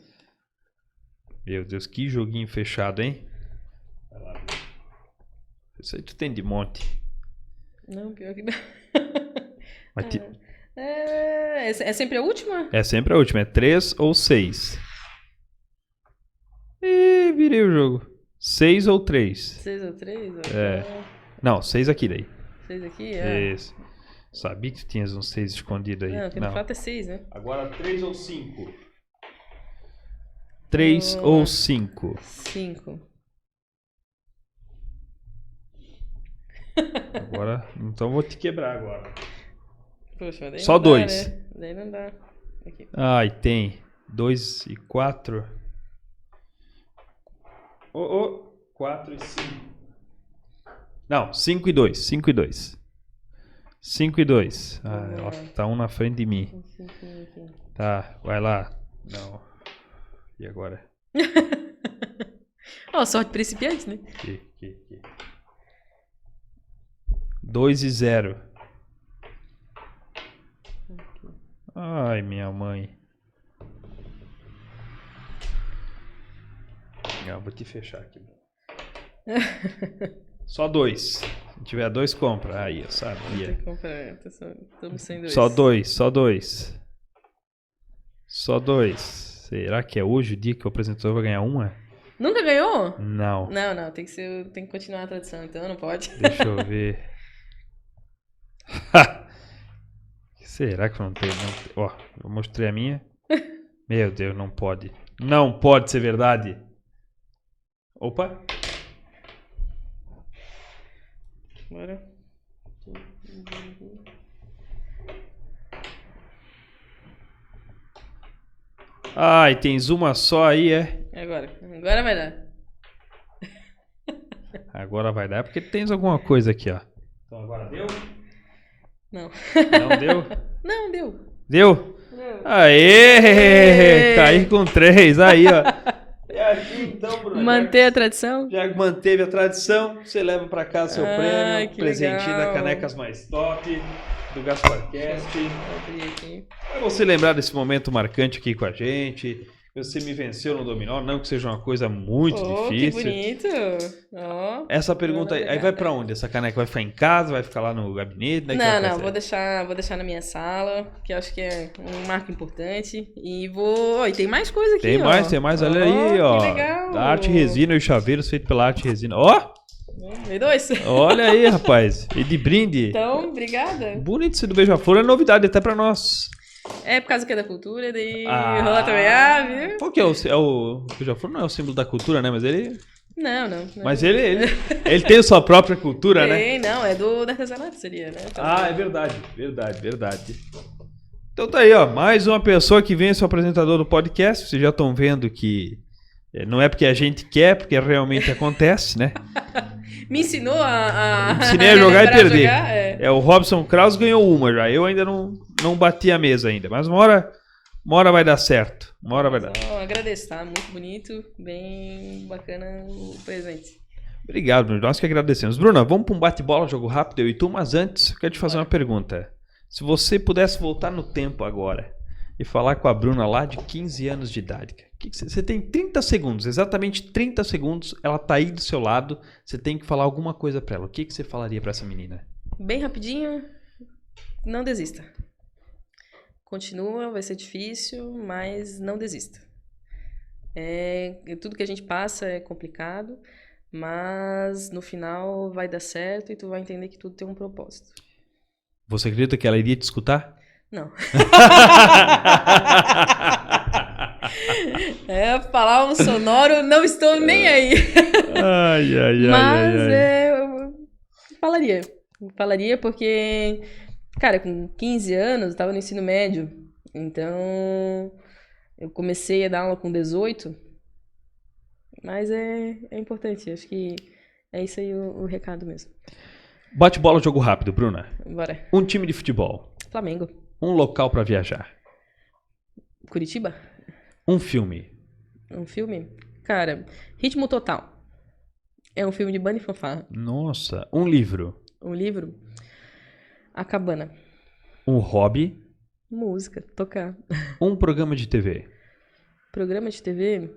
Meu Deus, que joguinho fechado, hein? Vai lá. Isso aí tu tem de monte. Não, pior que não. É sempre a última? É sempre a última. É 3 ou 6. Ih, virei o jogo. 6 ou 3? 6 ou 3? Não, 6 aqui daí. 6 aqui? Isso. Sabia que tu tinhas um 6 escondido aí. Não, aqui no fato é 6, né? Agora 3 ou 5? 3 ou 5? 5. Agora, então vou te quebrar agora. Poxa, daí só não 2. Dá, né? Daí não dá. Aqui. Tem 2 e 4. 4 e 5. Não, 5 e 2. 5 e 2. 5 e 2. Tá um na frente de mim. Tá, vai lá. Não. E agora? Sorte principiante, né? Aqui. 2 e 0. Ai, minha mãe. Vou te fechar aqui. Só 2. Se tiver 2, compra. Aí, eu sabia. Estamos sem 2. Só 2. Só 2. Será que é hoje o dia que o apresentador vai ganhar uma? Nunca ganhou? Não. Não. Tem que continuar a tradição, então não pode. Deixa eu ver. Será que não tem? Ó, eu mostrei a minha. Meu Deus, não pode. Não pode ser verdade. Opa. Bora. Ai, tens uma só aí, é? Agora vai dar. Agora vai dar, porque tens alguma coisa aqui, ó. Então agora deu? Não. Não deu? Não, deu. Deu? Deu. Aê! Caí com 3, aí, ó. É aqui então, Bruno. Manter a tradição? Já manteve a tradição, você leva pra casa seu prêmio, que presentinho legal. da Canecas Mais Top, do GasparCast. Aqui. Pra você lembrar desse momento marcante aqui com a gente. Você me venceu no dominó, não que seja uma coisa muito difícil. Que bonito. Oh, Essa pergunta aí vai pra onde? Essa caneca vai ficar em casa, vai ficar lá no gabinete? Não, vou deixar na minha sala, que eu acho que é um marco importante. E vou... E tem mais coisa aqui, Tem mais, olha aí, ó. Que legal. Da Arte Resina e chaveiros feito pela Arte Resina. Ó! Veio 2. Olha aí, rapaz. E de brinde. Então, obrigada. Bonito esse do Beija-Flor, é novidade até pra nós. É por causa que é da cultura, daí rola também, viu? Qual que é o Beija-Flor? Não é o símbolo da cultura, né? Mas ele... Não. Mas ele tem a sua própria cultura, né? Não, é do artesanato, seria, né? Então, é verdade. Então tá aí, ó. Mais uma pessoa que vem, seu apresentador do podcast. Vocês já estão vendo que não é porque a gente quer, porque realmente acontece, né? Me ensinou a... Me ensinei a jogar e perder. Jogar, o Robson Kraus ganhou uma já. Eu ainda não bati a mesa ainda. Mas uma hora vai dar certo. Uma hora vai dar. Agradeço, tá? Muito bonito. Bem bacana o presente. Obrigado, Bruno. Nós que agradecemos. Bruna, vamos para um bate-bola, jogo rápido, eu e tu. Mas antes, eu quero te fazer uma pergunta. Se você pudesse voltar no tempo agora e falar com a Bruna lá de 15 anos de idade, você tem 30 segundos, exatamente 30 segundos, ela tá aí do seu lado, você tem que falar alguma coisa para ela. O que você falaria para essa menina? Bem rapidinho, não desista. Continua, vai ser difícil, mas não desista. Tudo que a gente passa é complicado, mas no final vai dar certo e tu vai entender que tudo tem um propósito. Você acredita que ela iria te escutar? Não. Falar um sonoro, não estou nem aí. Mas eu falaria porque, cara, com 15 anos, eu estava no ensino médio, então eu comecei a dar aula com 18, mas é importante, acho que é isso aí o recado mesmo. Bate-bola, jogo rápido, Bruna. Bora. Um time de futebol. Flamengo. Um local para viajar. Curitiba. Um filme. Um filme? Cara, Ritmo Total. É um filme de banda e fanfarra. Nossa. Um livro. Um livro? A Cabana. Um hobby. Música, tocar. Um programa de TV. Programa de TV?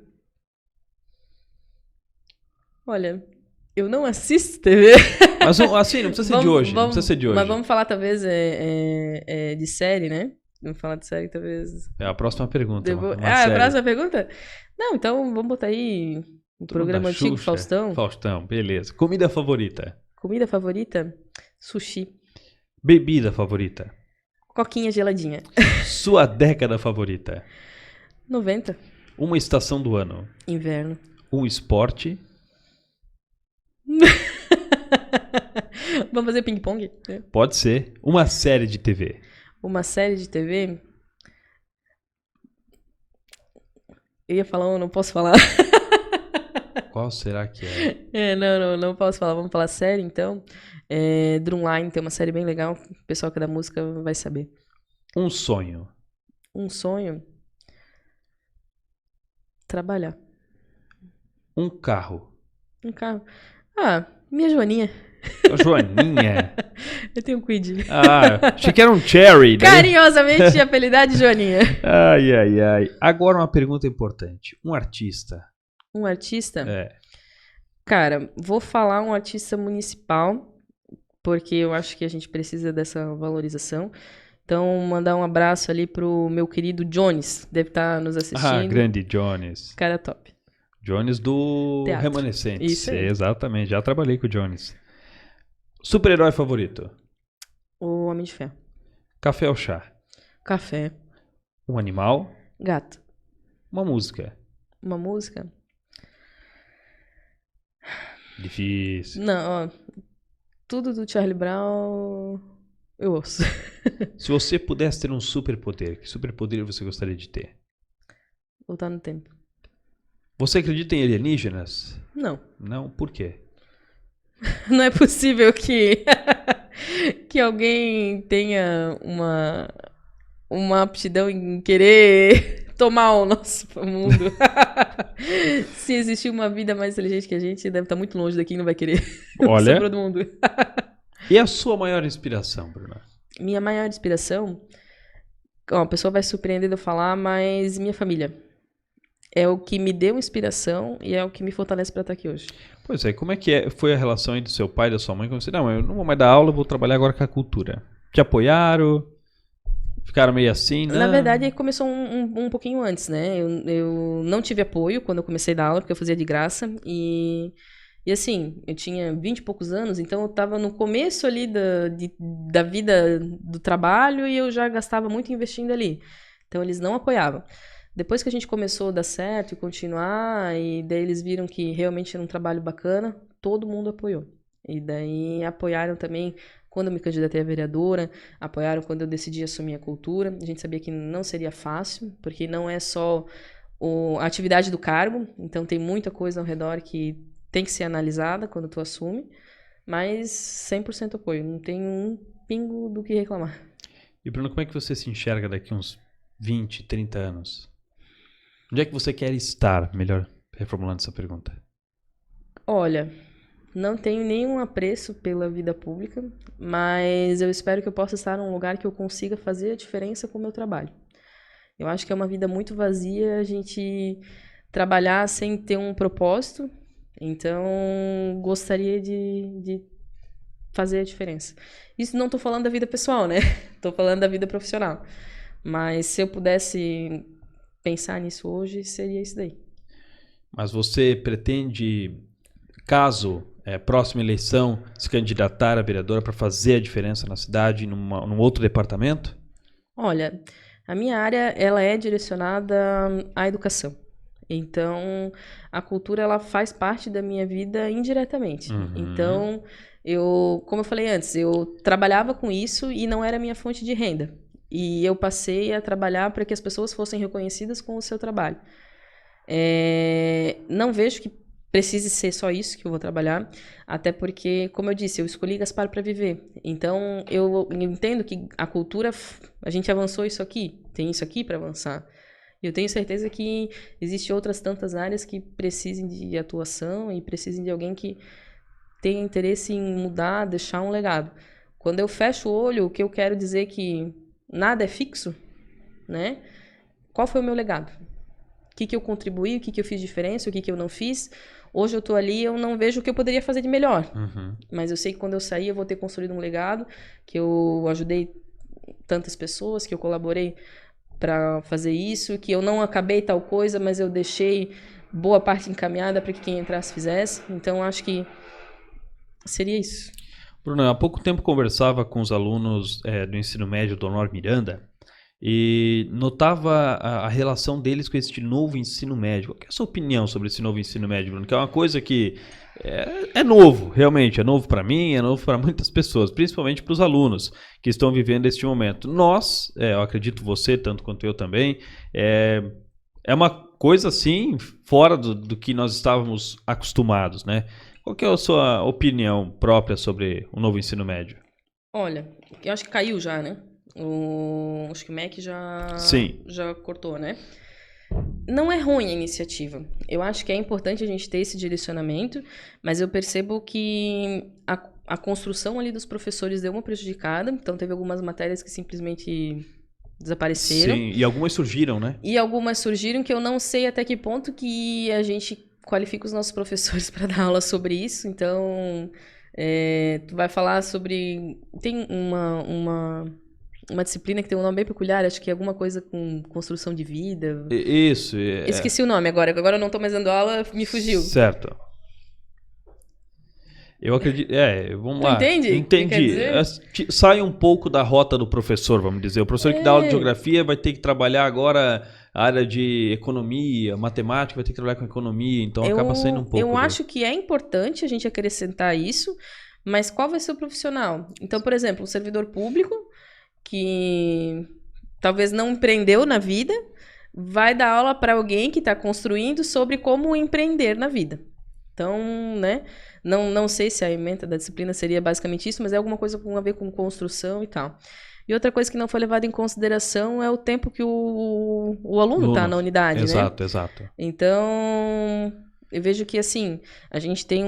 Olha, eu não assisto TV. Mas assim, não precisa ser de hoje. Não precisa ser de hoje. Mas vamos falar talvez de série, né? Vamos falar de série talvez. É a próxima pergunta. A próxima pergunta? Não, então vamos botar aí o programa antigo, Faustão. Faustão, beleza. Comida favorita? Comida favorita? Sushi. Bebida favorita? Coquinha geladinha. Sua década favorita? 90. Uma estação do ano? Inverno. Um esporte? Vamos fazer ping-pong? Pode ser. Uma série de TV? Uma série de TV? Eu ia falar, eu não posso falar. Qual será que é? Não posso falar. Vamos falar série, então. Drumline tem uma série bem legal. O pessoal que é da música vai saber. Um sonho? Um sonho? Trabalhar. Um carro? Um carro? Minha Joaninha. A Joaninha? Eu tenho um Quid. Achei que era um Cherry. Carinhosamente apelidado de Joaninha. Ai. Agora uma pergunta importante. Um artista? Um artista? Cara, vou falar um artista municipal, porque eu acho que a gente precisa dessa valorização. Então, mandar um abraço ali pro meu querido Jones, deve estar nos assistindo. Grande Jones. Cara top. Jones do Teatro. Remanescentes. Isso aí. Exatamente, já trabalhei com o Jones. Super-herói favorito? O Homem de Ferro. Café ou chá? Café. Um animal? Gato. Uma música? Uma música? Difícil. Não, tudo do Charlie Brown eu ouço. Se você pudesse ter um superpoder, que superpoder você gostaria de ter? voltar no tempo. Você acredita em alienígenas? Não. Não? Por quê? Não é possível que, que alguém tenha uma aptidão em querer tomar o nosso mundo. Se existir uma vida mais inteligente que a gente, deve estar muito longe daqui e não vai querer Olha, sobre o mundo. e a sua maior inspiração, Bruna? Minha maior inspiração, ó, a pessoa vai se surpreender de eu falar, mas minha família. É o que me deu inspiração e é o que me fortalece para estar aqui hoje. Pois é, como é que foi a relação aí do seu pai e da sua mãe? Como você, não, eu não vou mais dar aula, eu vou trabalhar agora com a cultura. Te apoiaram? Ficaram meio assim, né? Na verdade, começou um pouquinho antes, né? Eu não tive apoio quando eu comecei a dar aula, porque eu fazia de graça. E assim, eu tinha 20 e poucos anos, então eu estava no começo ali da vida do trabalho e eu já gastava muito investindo ali. Então, eles não apoiavam. Depois que a gente começou a dar certo e continuar, e daí eles viram que realmente era um trabalho bacana, todo mundo apoiou. E daí apoiaram também quando eu me candidatei a vereadora, apoiaram quando eu decidi assumir a cultura. A gente sabia que não seria fácil, porque não é só a atividade do cargo, então tem muita coisa ao redor que tem que ser analisada quando tu assume, mas 100% apoio, não tem um pingo do que reclamar. E Bruno, como é que você se enxerga daqui uns 20, 30 anos? Onde é que você quer estar? Melhor reformulando essa pergunta. Olha, não tenho nenhum apreço pela vida pública, mas eu espero que eu possa estar num lugar que eu consiga fazer a diferença com o meu trabalho. Eu acho que é uma vida muito vazia a gente trabalhar sem ter um propósito, então gostaria de fazer a diferença. Isso não estou falando da vida pessoal, né? Estou falando da vida profissional. Mas se eu pudesse pensar nisso hoje, seria isso daí. Mas você pretende, caso próxima eleição, se candidatar a vereadora para fazer a diferença na cidade, num outro departamento? Olha, a minha área ela é direcionada à educação. Então, a cultura ela faz parte da minha vida indiretamente. Uhum. Então, como eu falei antes, eu trabalhava com isso e não era minha fonte de renda. E eu passei a trabalhar para que as pessoas fossem reconhecidas com o seu trabalho. Não vejo que precise ser só isso que eu vou trabalhar, até porque, como eu disse, eu escolhi Gaspar para viver. Então, eu entendo que a cultura, a gente avançou isso aqui, tem isso aqui para avançar. E eu tenho certeza que existem outras tantas áreas que precisem de atuação e precisem de alguém que tenha interesse em mudar, deixar um legado. Quando eu fecho o olho, o que eu quero dizer é que nada é fixo, né? Qual foi o meu legado? O que eu contribuí, o que eu fiz de diferença, o que eu não fiz. Hoje eu estou ali, eu não vejo o que eu poderia fazer de melhor. Uhum. Mas eu sei que quando eu sair, eu vou ter construído um legado, que eu ajudei tantas pessoas, que eu colaborei para fazer isso, que eu não acabei tal coisa, mas eu deixei boa parte encaminhada para que quem entrasse fizesse. Então, acho que seria isso. Bruno, há pouco tempo conversava com os alunos do ensino médio do Honor Miranda e notava a relação deles com esse novo ensino médio. Qual é a sua opinião sobre esse novo ensino médio, Bruno? Que é uma coisa que é novo, realmente. É novo para mim, é novo para muitas pessoas, principalmente para os alunos que estão vivendo este momento. Nós, eu acredito você, tanto quanto eu também, é uma coisa assim, fora do que nós estávamos acostumados, né? Qual que é a sua opinião própria sobre o novo ensino médio? Olha, eu acho que caiu já, né? Acho que o MEC já cortou, né? Não é ruim a iniciativa. Eu acho que é importante a gente ter esse direcionamento, mas eu percebo que a construção ali dos professores deu uma prejudicada, então teve algumas matérias que simplesmente desapareceram. Sim, e algumas surgiram, né? E algumas surgiram que eu não sei até que ponto que a gente qualifica os nossos professores para dar aula sobre isso. Então, tu vai falar sobre... Tem uma disciplina que tem um nome bem peculiar, acho que é alguma coisa com construção de vida. Isso. Esqueci o nome agora eu não estou mais dando aula, me fugiu. Certo. Eu acredito... vamos lá. Entende? Entendi. Sai um pouco da rota do professor, vamos dizer. O professor que dá aula de geografia vai ter que trabalhar agora a área de economia, matemática, vai ter que trabalhar com economia, então acaba saindo um pouco. Eu acho que é importante a gente acrescentar isso, mas qual vai ser o profissional? Então, por exemplo, um servidor público que talvez não empreendeu na vida, vai dar aula para alguém que está construindo sobre como empreender na vida. Então, né, não sei se a ementa da disciplina seria basicamente isso, mas é alguma coisa com a ver com construção e tal. E outra coisa que não foi levada em consideração é o tempo que o aluno está na unidade, exato, né? Exato. Então, eu vejo que, assim, a gente tem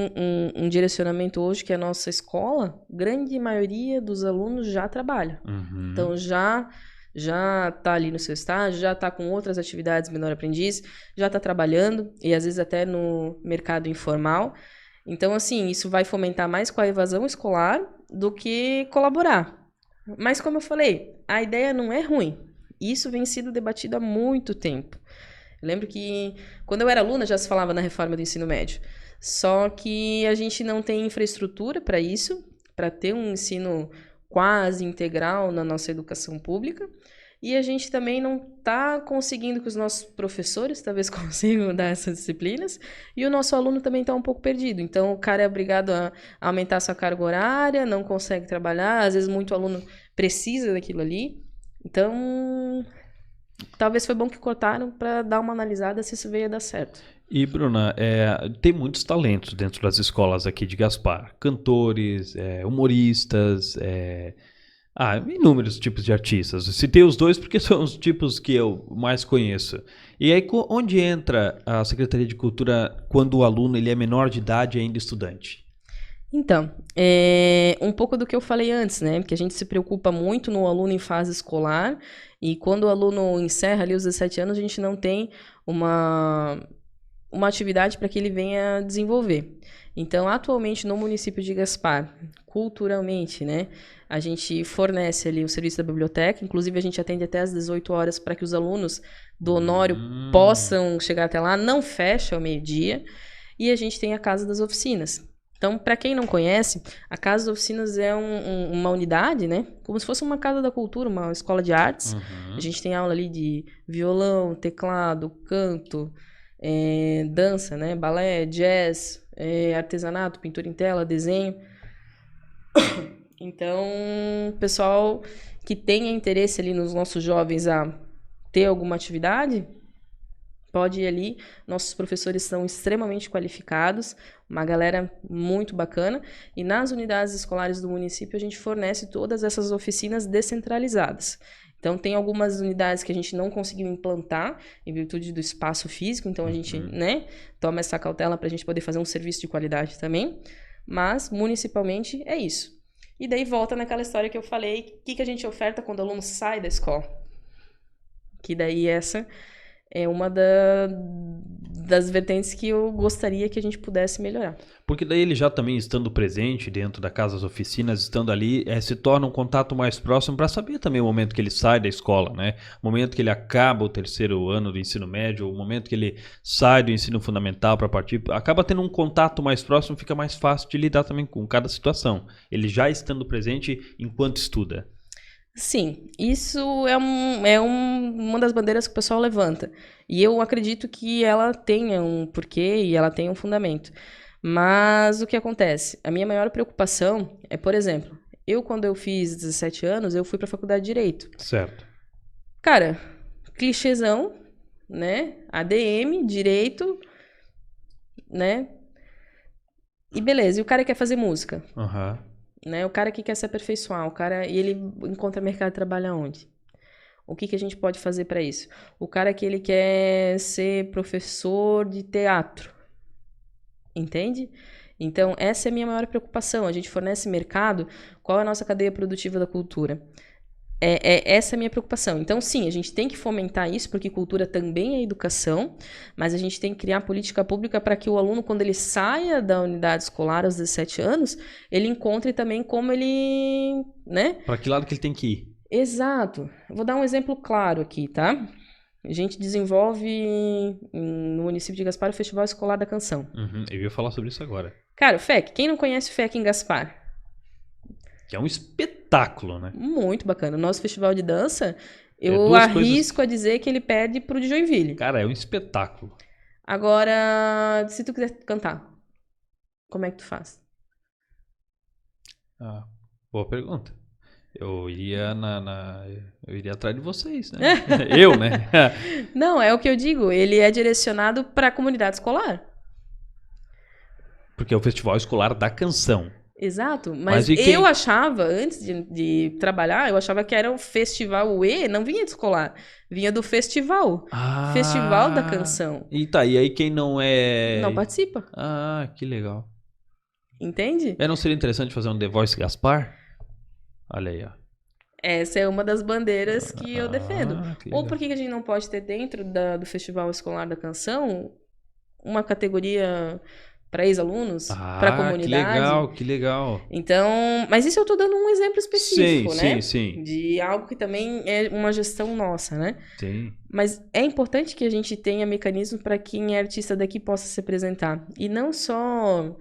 um direcionamento hoje que a nossa escola, grande maioria dos alunos já trabalha. Uhum. Então, já está ali no seu estágio, já está com outras atividades menor aprendiz, já está trabalhando, e às vezes até no mercado informal. Então, assim, isso vai fomentar mais com a evasão escolar do que colaborar. Mas, como eu falei, a ideia não é ruim. Isso vem sendo debatido há muito tempo. Eu lembro que, quando eu era aluna, já se falava na reforma do ensino médio. Só que a gente não tem infraestrutura para isso, para ter um ensino quase integral na nossa educação pública. E a gente também não está conseguindo que os nossos professores talvez consigam dar essas disciplinas. E o nosso aluno também está um pouco perdido. Então, o cara é obrigado a aumentar sua carga horária, não consegue trabalhar. Às vezes, muito aluno precisa daquilo ali. Então, talvez foi bom que cortaram para dar uma analisada se isso veio a dar certo. E, Bruna, tem muitos talentos dentro das escolas aqui de Gaspar. Cantores, humoristas, inúmeros tipos de artistas. Citei os dois porque são os tipos que eu mais conheço. E aí, onde entra a Secretaria de Cultura quando o aluno ele é menor de idade e ainda estudante? Então, um pouco do que eu falei antes, né? Que a gente se preocupa muito no aluno em fase escolar e quando o aluno encerra ali os 17 anos, a gente não tem uma atividade para que ele venha desenvolver. Então, atualmente, no município de Gaspar, culturalmente, né? A gente fornece ali o serviço da biblioteca, inclusive a gente atende até às 18 horas para que os alunos do Honório possam chegar até lá, não fecha ao meio-dia, e a gente tem a Casa das Oficinas. Então, para quem não conhece, a Casa das Oficinas é uma unidade, né? Como se fosse uma casa da cultura, uma escola de artes. A gente tem aula ali de violão, teclado, canto, dança, né? Balé, jazz, artesanato, pintura em tela, desenho. Então, pessoal que tenha interesse ali nos nossos jovens a ter alguma atividade, pode ir ali. Nossos professores são extremamente qualificados, uma galera muito bacana. E nas unidades escolares do município, a gente fornece todas essas oficinas descentralizadas. Então, tem algumas unidades que a gente não conseguiu implantar em virtude do espaço físico. Então, a gente toma essa cautela para a gente poder fazer um serviço de qualidade também. Mas, municipalmente, é isso. E daí volta naquela história que eu falei, o que a gente oferta quando o aluno sai da escola. Que daí essa é uma das vertentes que eu gostaria que a gente pudesse melhorar. Porque daí ele já também estando presente dentro da casa das oficinas, estando ali, se torna um contato mais próximo para saber também o momento que ele sai da escola, né? O momento que ele acaba o terceiro ano do ensino médio, o momento que ele sai do ensino fundamental para partir, acaba tendo um contato mais próximo, fica mais fácil de lidar também com cada situação. Ele já estando presente enquanto estuda. Sim, isso é uma das bandeiras que o pessoal levanta. E eu acredito que ela tenha um porquê e ela tenha um fundamento. Mas o que acontece? A minha maior preocupação é, por exemplo, quando eu fiz 17 anos, eu fui para a faculdade de Direito. Certo. Cara, clichêzão, né? ADM, Direito, né? E beleza, e o cara quer fazer música? Né? O cara que quer se aperfeiçoar, e ele encontra mercado de trabalho onde? O que a gente pode fazer para isso? O cara que ele quer ser professor de teatro, entende? Então, essa é a minha maior preocupação. A gente fornece mercado, qual é a nossa cadeia produtiva da cultura? Essa é a minha preocupação. Então, sim, a gente tem que fomentar isso, porque cultura também é educação, mas a gente tem que criar política pública para que o aluno, quando ele saia da unidade escolar aos 17 anos, ele encontre também como ele, né? Para que lado que ele tem que ir? Exato. Eu vou dar um exemplo claro aqui, tá? A gente desenvolve no município de Gaspar o Festival Escolar da Canção. Eu ia falar sobre isso agora. Cara, o FEC, quem não conhece o FEC em Gaspar? Que é um espetáculo, né? Muito bacana. O nosso festival de dança, eu arrisco a dizer que ele perde pro de Joinville. Cara, é um espetáculo. Agora, se tu quiser cantar, como é que tu faz? Boa pergunta. Eu iria eu iria atrás de vocês, né? Eu, né? Não, é o que eu digo, ele é direcionado para a comunidade escolar. Porque é o Festival Escolar da Canção. Exato, Mas mas e eu quem? achava, antes de trabalhar, eu achava que era o festival, o E não vinha de escolar, vinha do festival. Festival da Ah, Canção. e aí quem não Não é... participa, Ah, que legal. entende? Não seria interessante fazer um The Voice Gaspar? Olha aí, ó. Essa é uma das bandeiras que eu defendo. Ah, que Ou legal. por que que a gente não pode ter dentro do Festival Escolar da Canção uma categoria para ex-alunos, para a Ah, que comunidade? legal, que legal. Então, mas isso eu estou dando um exemplo Sim, específico, sim, né? sim. De algo que também é uma gestão nossa, né? Sim. Mas é importante que a gente tenha mecanismos para quem é artista daqui possa se apresentar. E não só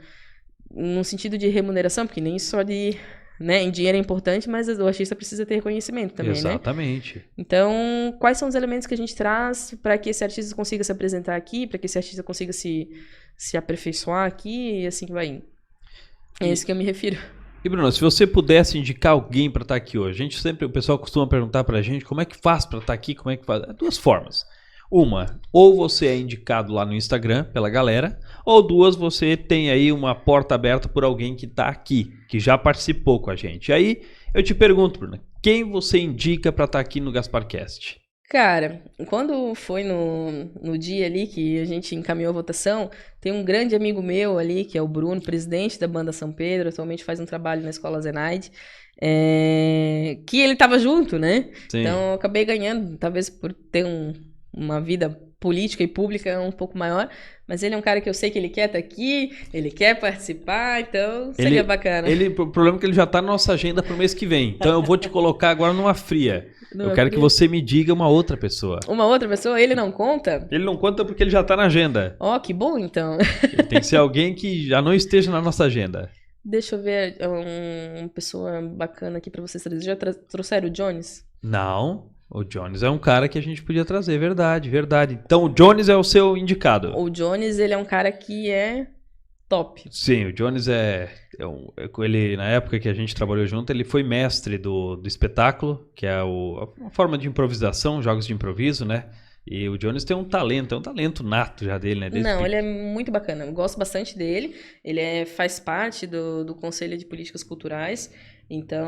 no sentido de remuneração, porque nem só de, né, em dinheiro é importante, mas o artista precisa ter reconhecimento também, né? Exatamente. Então, quais são os elementos que a gente traz para que esse artista consiga se apresentar aqui, para que esse artista consiga se aperfeiçoar aqui e assim que vai indo. É isso que eu me refiro. E Bruno, se você pudesse indicar alguém para estar aqui hoje, o pessoal costuma perguntar pra gente como é que faz para estar aqui, como é que faz? Duas formas. Uma, ou você é indicado lá no Instagram pela galera, ou duas, você tem aí uma porta aberta por alguém que tá aqui, que já participou com a gente. E aí eu te pergunto, Bruno, quem você indica para estar aqui no GasparCast? Cara, quando foi no dia ali que a gente encaminhou a votação, tem um grande amigo meu ali, que é o Bruno, presidente da Banda São Pedro, atualmente faz um trabalho na Escola Zenaide, que ele tava junto, né? Sim. Então eu acabei ganhando, talvez por ter uma vida política e pública um pouco maior, mas ele é um cara que eu sei que ele quer estar aqui, ele quer participar, então seria bacana. O problema é que ele já tá na nossa agenda pro mês que vem, então eu vou te colocar agora numa fria. Eu quero que você me diga uma outra pessoa. Uma outra pessoa? Ele não conta? Ele não conta porque ele já tá na agenda. Ó, que bom então. Ele tem que ser alguém que já não esteja na nossa agenda. Deixa eu ver uma pessoa bacana aqui pra vocês trazerem. Já trouxeram o Jones? Não, o Jones é um cara que a gente podia trazer, verdade, verdade. Então o Jones é o seu indicado. O Jones, ele é um cara que é top. Sim, o Jones ele, na época que a gente trabalhou junto, ele foi mestre do espetáculo, que é uma forma de improvisação, jogos de improviso, né? E o Jones tem um talento nato já dele, né? Não, ele é muito bacana. Eu gosto bastante dele. Ele faz parte do Conselho de Políticas Culturais. Então,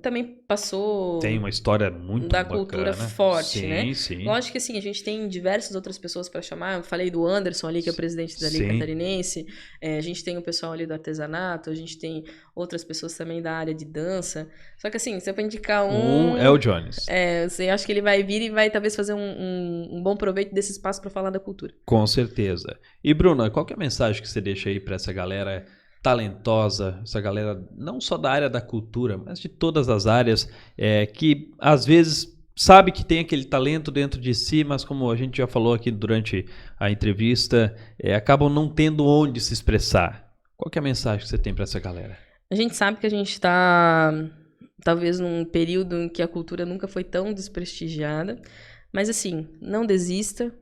também passou Tem uma história muito da bacana. cultura forte, sim, né? Sim. Lógico que assim, a gente tem diversas outras pessoas para chamar. Eu falei do Anderson ali, que é o presidente da Lei Catarinense. A gente tem o pessoal ali do artesanato, a gente tem outras pessoas também da área de dança. Só que assim, se eu for indicar é o Jones. Você acha que ele vai vir e vai talvez fazer um bom proveito desse espaço para falar da cultura. Com certeza. E Bruna, qual que é a mensagem que você deixa aí para essa galera talentosa, essa galera não só da área da cultura, mas de todas as áreas, que às vezes sabe que tem aquele talento dentro de si, mas como a gente já falou aqui durante a entrevista, acabam não tendo onde se expressar. Qual que é a mensagem que você tem para essa galera? A gente sabe que a gente está talvez num período em que a cultura nunca foi tão desprestigiada, mas assim, não desista.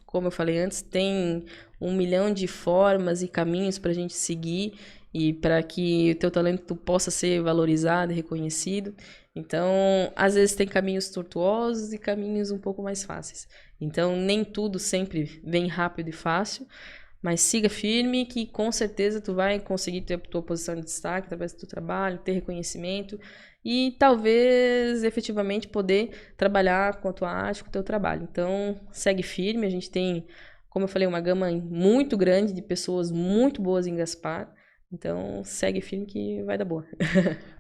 Como eu falei antes, tem 1 milhão de formas e caminhos para a gente seguir e para que o teu talento possa ser valorizado e reconhecido. Então, às vezes tem caminhos tortuosos e caminhos um pouco mais fáceis. Então, nem tudo sempre vem rápido e fácil, mas siga firme que com certeza tu vai conseguir ter a tua posição de destaque através do teu trabalho, ter reconhecimento e talvez efetivamente poder trabalhar com a tua arte, com o teu trabalho. Então, segue firme, a gente tem, como eu falei, uma gama muito grande de pessoas muito boas em Gaspar. Então, segue firme que vai dar boa.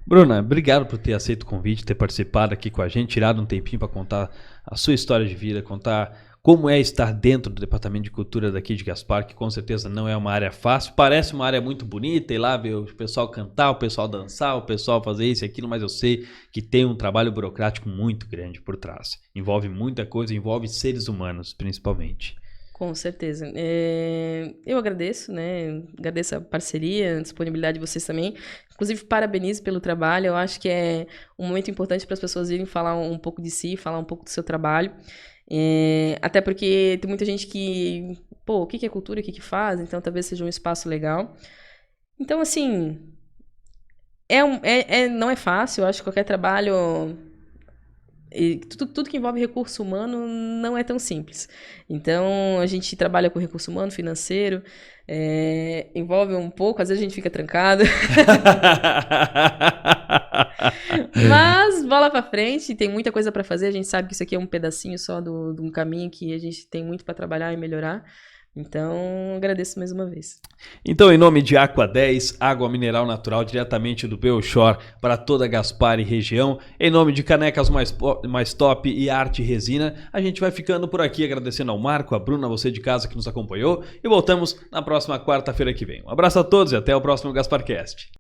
Bruna, obrigado por ter aceito o convite, ter participado aqui com a gente, tirado um tempinho para contar a sua história de vida, contar como é estar dentro do Departamento de Cultura daqui de Gaspar, que com certeza não é uma área fácil. Parece uma área muito bonita, ir lá ver o pessoal cantar, o pessoal dançar, o pessoal fazer isso e aquilo, mas eu sei que tem um trabalho burocrático muito grande por trás. Envolve muita coisa, envolve seres humanos, principalmente. Com certeza. Eu agradeço, né? Agradeço a parceria, a disponibilidade de vocês também. Inclusive, parabenizo pelo trabalho. Eu acho que é um momento importante para as pessoas irem falar um pouco de si, falar um pouco do seu trabalho. Até porque tem muita gente que, o que é cultura, o que faz? Então, talvez seja um espaço legal. Então, assim, Não é fácil, eu acho que qualquer trabalho... Tudo que envolve recurso humano não é tão simples. Então, a gente trabalha com recurso humano, financeiro, envolve um pouco, às vezes a gente fica trancado. Mas, bola pra frente, tem muita coisa pra fazer. A gente sabe que isso aqui é um pedacinho só de um caminho que a gente tem muito pra trabalhar e melhorar. Então, agradeço mais uma vez. Então, em nome de Aqua 10, água mineral natural diretamente do Belchor para toda Gaspar e região, em nome de Canecas mais Top e Arte Resina, a gente vai ficando por aqui agradecendo ao Marco, a Bruna, você de casa que nos acompanhou e voltamos na próxima quarta-feira que vem. Um abraço a todos e até o próximo GasparCast.